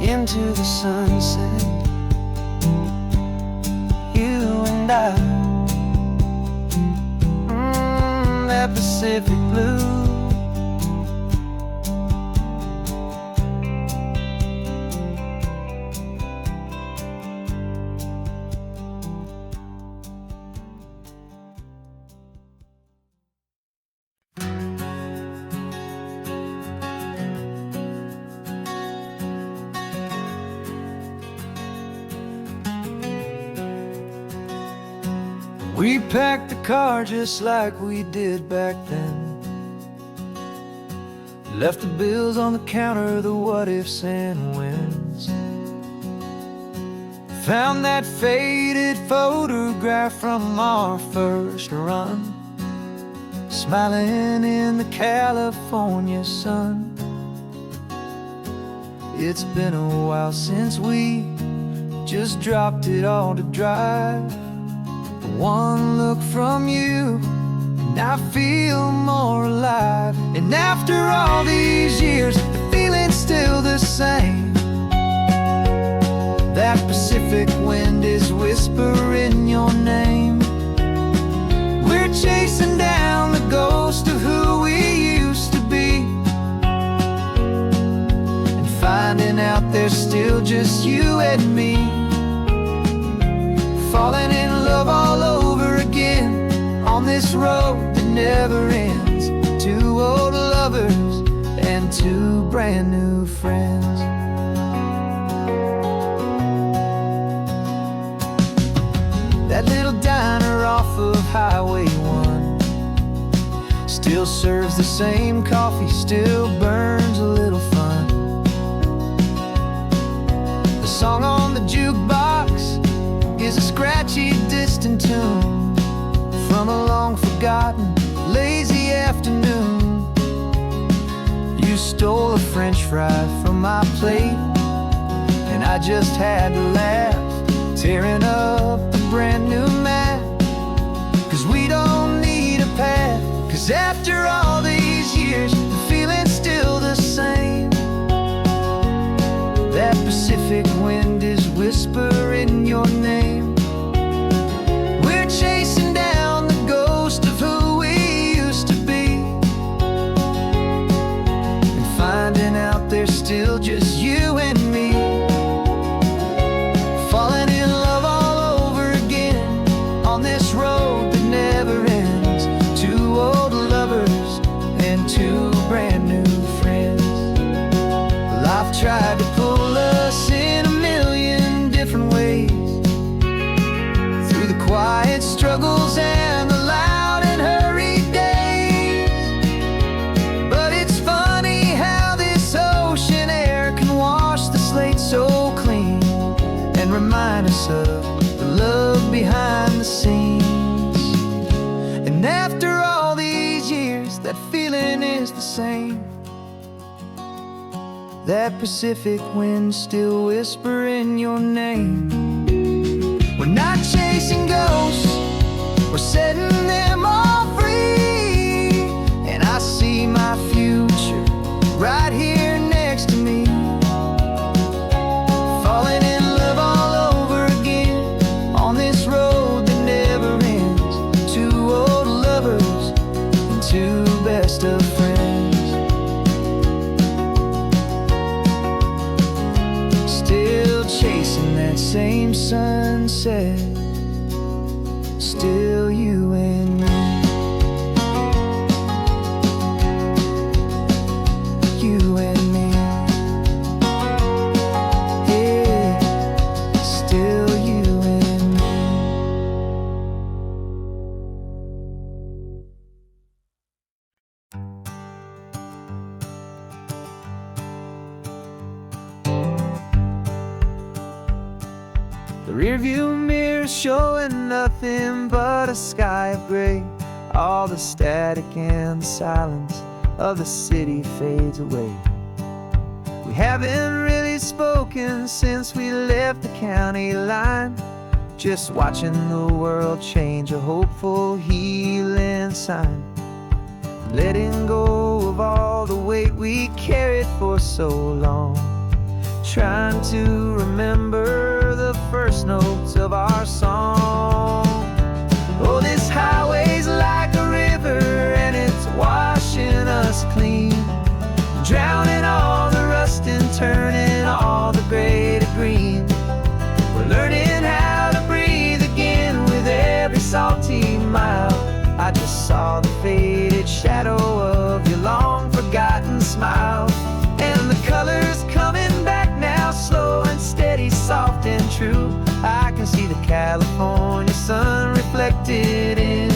into the sunset, you and I, that Pacific blue. We packed the car just like we did back then, left the bills on the counter, the what ifs and whens. Found that faded photograph from our first run, smiling in the California sun. It's been a while since we just dropped it all to drive. One look from you, and I feel more alive. And after all these years, the feeling's still the same. That Pacific wind is whispering your name. We're chasing down the ghost of who we used to be, and finding out there's still just you and me. Falling in love all over again on this road that never ends. Two old lovers and two brand new friends. That little diner off of Highway 1 still serves the same coffee, still burns a little fun. The song on the jukebox is a scratchy, distant tune from a long-forgotten, lazy afternoon. You stole a French fry from my plate, and I just had to laugh, tearing up the brand new map. 'Cause we don't need a path, 'cause after all these years, the feeling's still the same. That Pacific wind is whispering your name. We're chasing down the ghost of who we used to be, and finding out there's still just you and me. Falling in love all over again on this road that never ends. Two old lovers and two brand new friends. Life tried to pull us in a million different ways, through the quiet struggles and the loud and hurried days. But it's funny how this ocean air can wash the slate so clean, and remind us of the love behind the scenes. And after all these years, that feeling is the same. That Pacific wind still whispering your name. We're not chasing ghosts, we're setting them all free. And I see my future right here next to me, falling in love all over again on this road that never ends. Two old lovers and two best of friends, still chasing that same sunset. Still you and me, you and me, yeah, still you and me. The rearview mirror showing nothing but a sky of gray. All the static and the silence of the city fades away. We haven't really spoken since we left the county line, just watching the world change, a hopeful healing sign. Letting go of all the weight we carried for so long, trying to remember the first notes of our song. Oh, this highway's like a river and it's washing us clean, drowning all the rust and turning all the gray to green. We're learning how to breathe again with every salty mile. I just saw the faded shadow of your long forgotten smile, and the colors coming back now, slow and steady, soft and true. I can see the California sun reflected in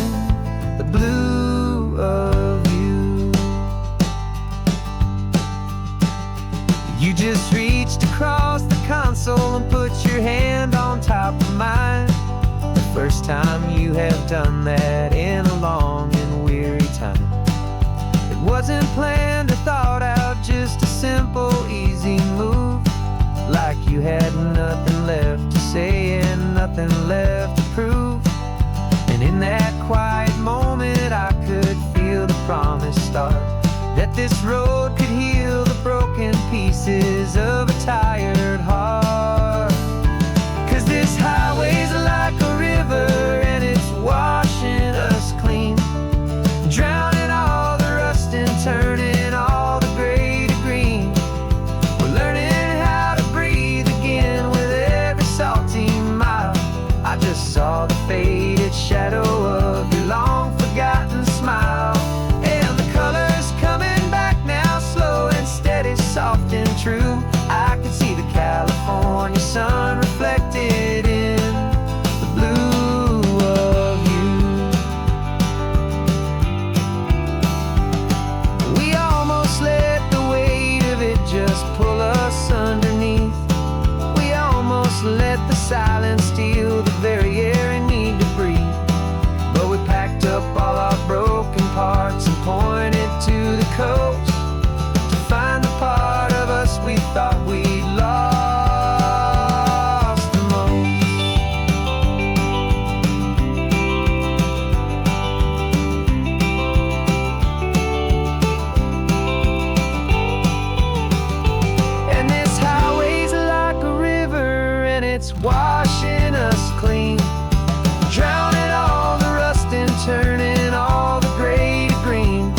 the blue of you. You just reached across the console and put your hand on top of mine. The first time you have done that in a long and weary time. It wasn't planned or thought out, just a simple, easy move. Like you had nothing left to say and nothing left to prove. And in that quiet moment I could feel the promise start, that this road could heal the broken pieces of a tired heart. 'Cause this highway's like a river and it's washing us clean, drowning all the rust and turning all the gray to green. We're learning how to breathe again with every salty mile. I just saw the faded shadow of your long forgotten smile, and the colors coming back now, slow and steady, soft and true. I can see the California sun reflected in the blue of you. We almost let the weight of it just pull us underneath. We almost let the silence steal the very air I need to breathe. But we packed up all our broken parts and pointed to the coast to find the part of us we thought we'd lost the most. And this highway's like a river and it's washing us clean, drowning all the rust and turning all the gray to green.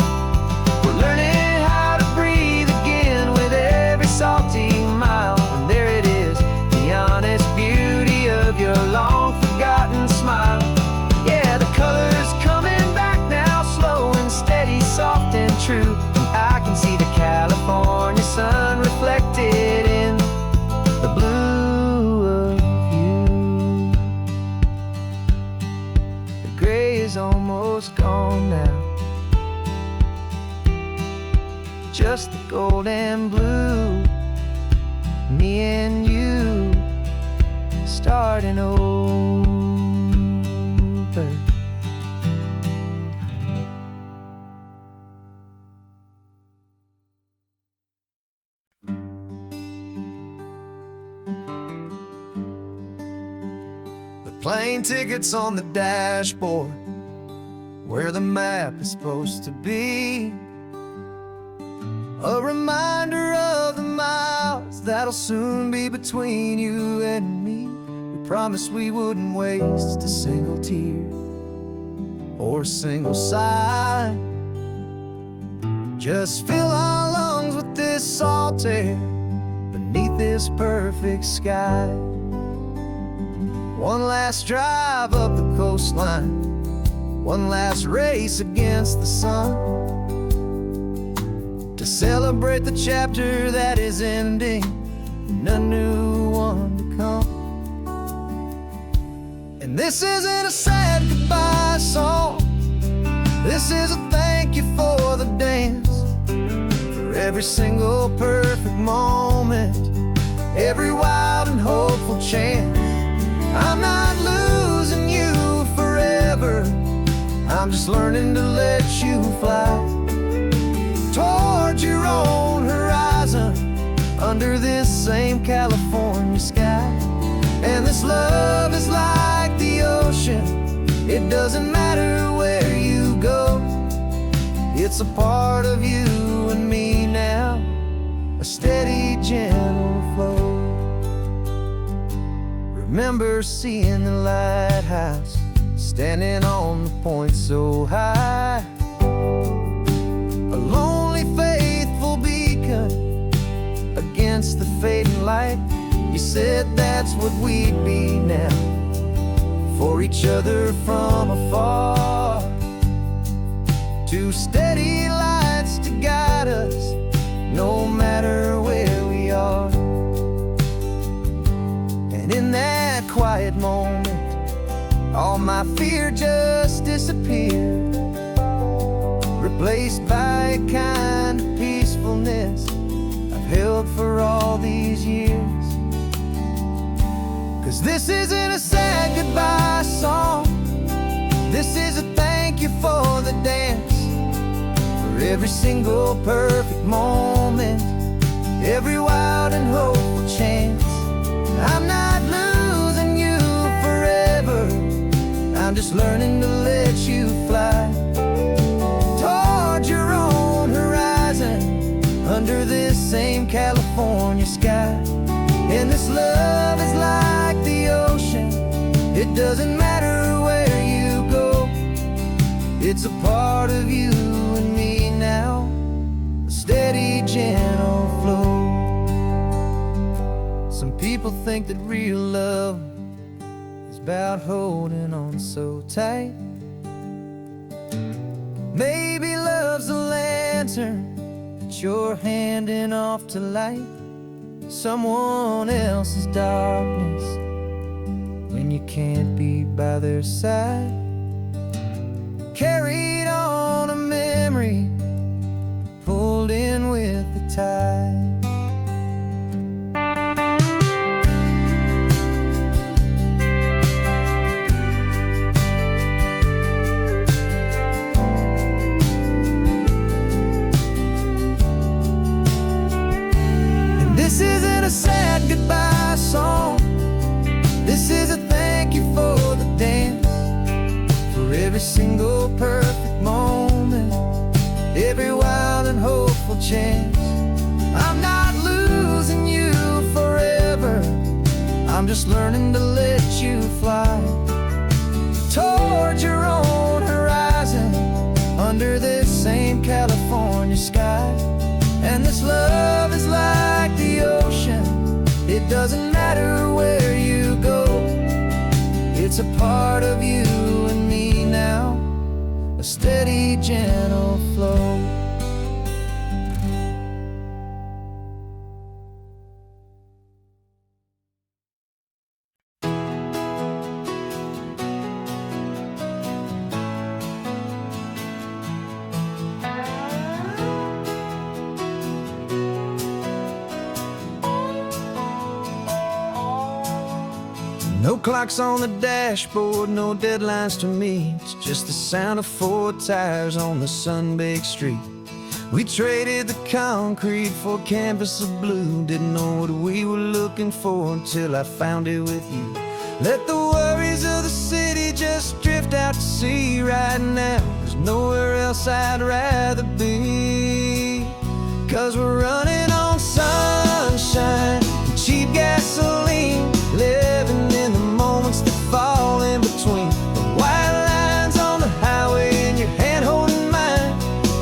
We're learning how to breathe again with every salty mile. And there it is, the honest beauty of your long forgotten smile. Yeah, the colors coming back now, slow and steady, soft and true. I can see the California sun reflected in the blue of you. The gray is almost gone now, just the gold and blue. Me and you starting over. plane tickets on the dashboard, where the map is supposed to be. A reminder of the miles that'll soon be between you and me. We promised we wouldn't waste a single tear or a single sigh. Just fill our lungs with this salt air beneath this perfect sky. One last drive up the coastline, one last race against the sun, to celebrate the chapter that is ending and a new one to come. And this isn't a sad goodbye song, this is a thank you for the dance, for every single perfect moment, every wild and hopeful chance. I'm not losing you forever, I'm just learning to let you fly toward your own horizon, under this same California sky. And this love is like the ocean, it doesn't matter where you go, it's a part of you and me now, a steady, gentle flow. Remember seeing the lighthouse, standing on the point so high, a lonely, faithful beacon against the fading light. You said that's what we'd be now, for each other from afar. Two steady lights to guide us, no matter where we are. And in that quiet moment, all my fear just disappeared, replaced by a kind of peacefulness I've held for all these years. 'Cause this isn't a sad goodbye song, this is a thank you for the dance, for every single perfect moment, every wild and hopeful chance. I'm not losing you forever, I'm just learning to let you fly toward your own horizon, under this same California sky. And this love is like the ocean, it doesn't matter where you go, it's a part of you and me now, a steady, gentle flow. Some people think that real love is about holding on so tight. Maybe love's a lantern that you're handing off to light someone else's darkness when you can't be by their side. Carried on a memory, pulled in with the tide. This isn't a sad goodbye song, this is a thank you for the dance, for every single perfect moment, every wild and hopeful chance. I'm not losing you forever, I'm just learning to let you fly toward your own horizon, under this same California sky. And this love is like the ocean, it doesn't matter where you go, it's a part of you and me now, a steady, gentle flow. No clocks on the dashboard, no deadlines to meet, just the sound of 4 tires on the sun-baked street. We traded the concrete for a canvas of blue, didn't know what we were looking for until I found it with you. Let the worries of drifted out to sea right now. There's nowhere else I'd rather be. 'Cause we're running on sunshine and cheap gasoline, living in the moments that fall in between. The white lines on the highway and your hand holding mine,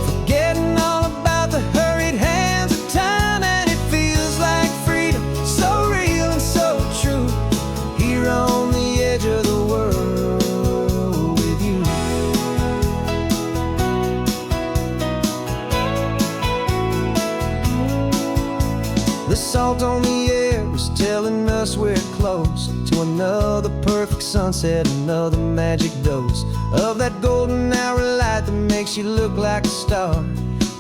forgetting all about the hurried hands of time. And it feels like freedom, so real and so true, here on the edge of the world with you. The salt on the air is telling us we're close to another perfect sunset, another magic dose of that golden hour light that makes you look like a star,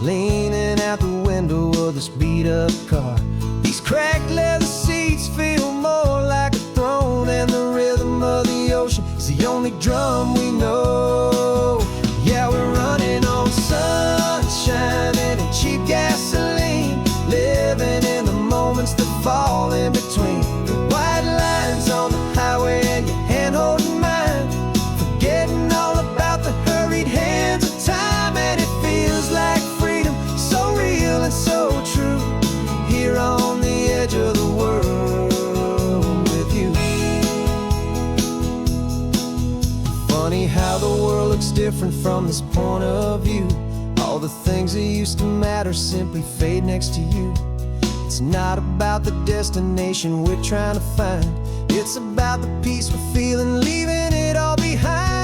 leaning out the window of this beat-up car. These cracked leather seats feel more like a throne, and the rhythm of the ocean is the only drum we know. Yeah, we're running on sunshine and a cheap gasoline, living in the moments that fall in between. The white lines on the highway and your hand holding mine, forgetting all about the hurried hands of time. And it feels like freedom, so real and so true, here on the edge of the world with you. Funny how the world looks different from this point of view. All the things that used to matter simply fade next to you. It's not about the destination we're trying to find, it's about the peace we're feeling, leaving it all behind.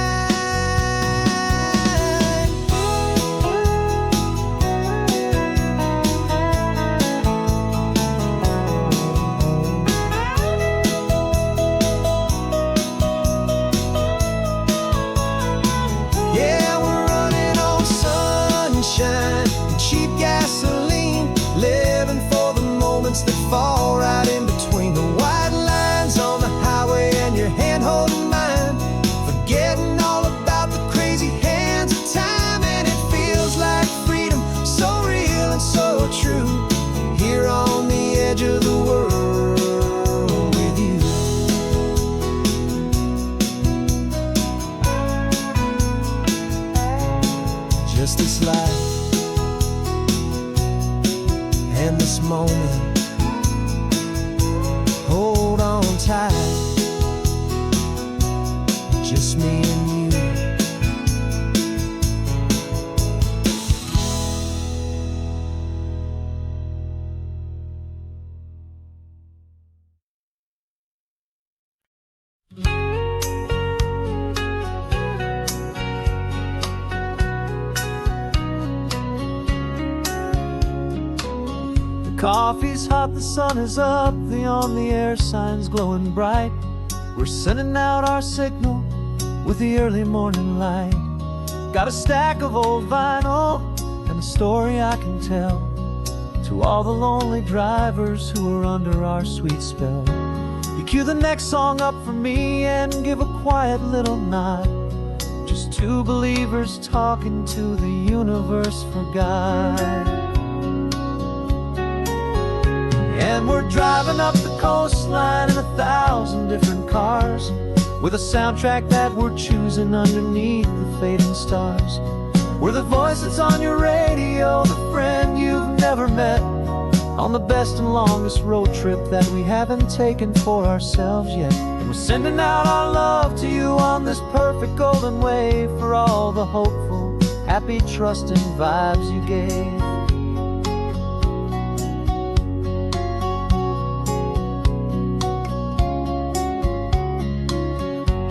Yeah, we're running on sunshine and cheap gasoline, living for the moments that fall right in between. The white lines on the highway and your hand holding mine, forgetting all about the crazy hands of time. And it feels like freedom, so real and so true, here on the edge of the world with you. Just this life and this moment, hold on tight, just me and you. Coffee's hot, the sun is up, the on-the-air sign's glowing bright. We're sending out our signal with the early morning light. Got a stack of old vinyl and a story I can tell to all the lonely drivers who are under our sweet spell. You cue the next song up for me and give a quiet little nod, just two believers talking to the universe for God. And we're driving up the coastline in 1,000 different cars, with a soundtrack that we're choosing underneath the fading stars. We're the voice that's on your radio, the friend you've never met, on the best and longest road trip that we haven't taken for ourselves yet. And we're sending out our love to you on this perfect golden wave, for all the hopeful, happy, trusting vibes you gave.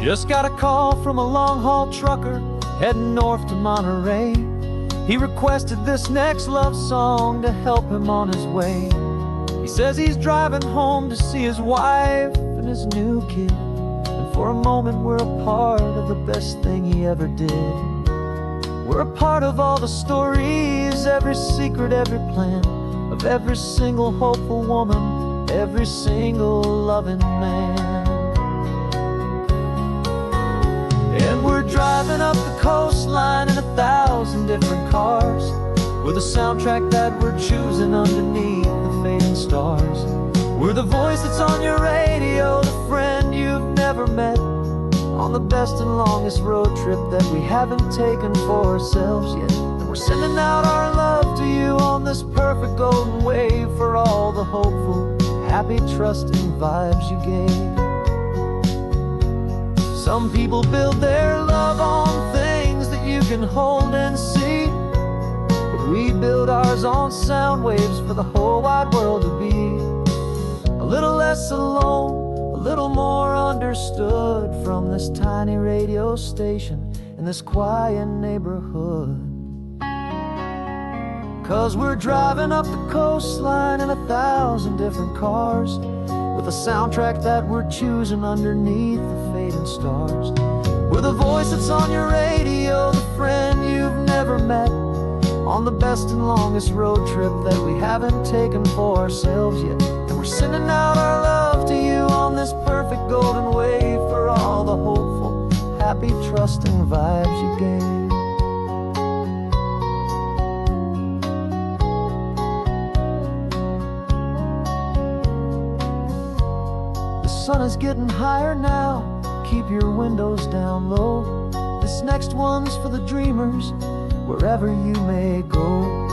Just got a call from a long-haul trucker heading north to Monterey. He requested this next love song to help him on his way. He says he's driving home to see his wife and his new kid, and for a moment we're a part of the best thing he ever did. We're a part of all the stories, every secret, every plan, of every single hopeful woman, every single loving man. And we're driving up the coastline in 1,000 different cars, with a soundtrack that we're choosing underneath the fading stars. We're the voice that's on your radio, the friend you've never met, on the best and longest road trip that we haven't taken for ourselves yet. And we're sending out our love to you on this perfect golden wave for all the hopeful, happy, trusting vibes you gave. Some people build their love on things that you can hold and see, but we build ours on sound waves for the whole wide world to be a little less alone, a little more understood from this tiny radio station in this quiet neighborhood. 'Cause we're driving up the coastline in 1,000 different cars, with a soundtrack that we're choosing underneath the fading stars. We're the voice that's on your radio, the friend you've never met, on the best and longest road trip that we haven't taken for ourselves yet. And we're sending out our love to you on this perfect golden wave for all the hopeful, happy, trusting vibes you gave. The sun is getting higher now, keep your windows down low. This next one's for the dreamers, wherever you may go.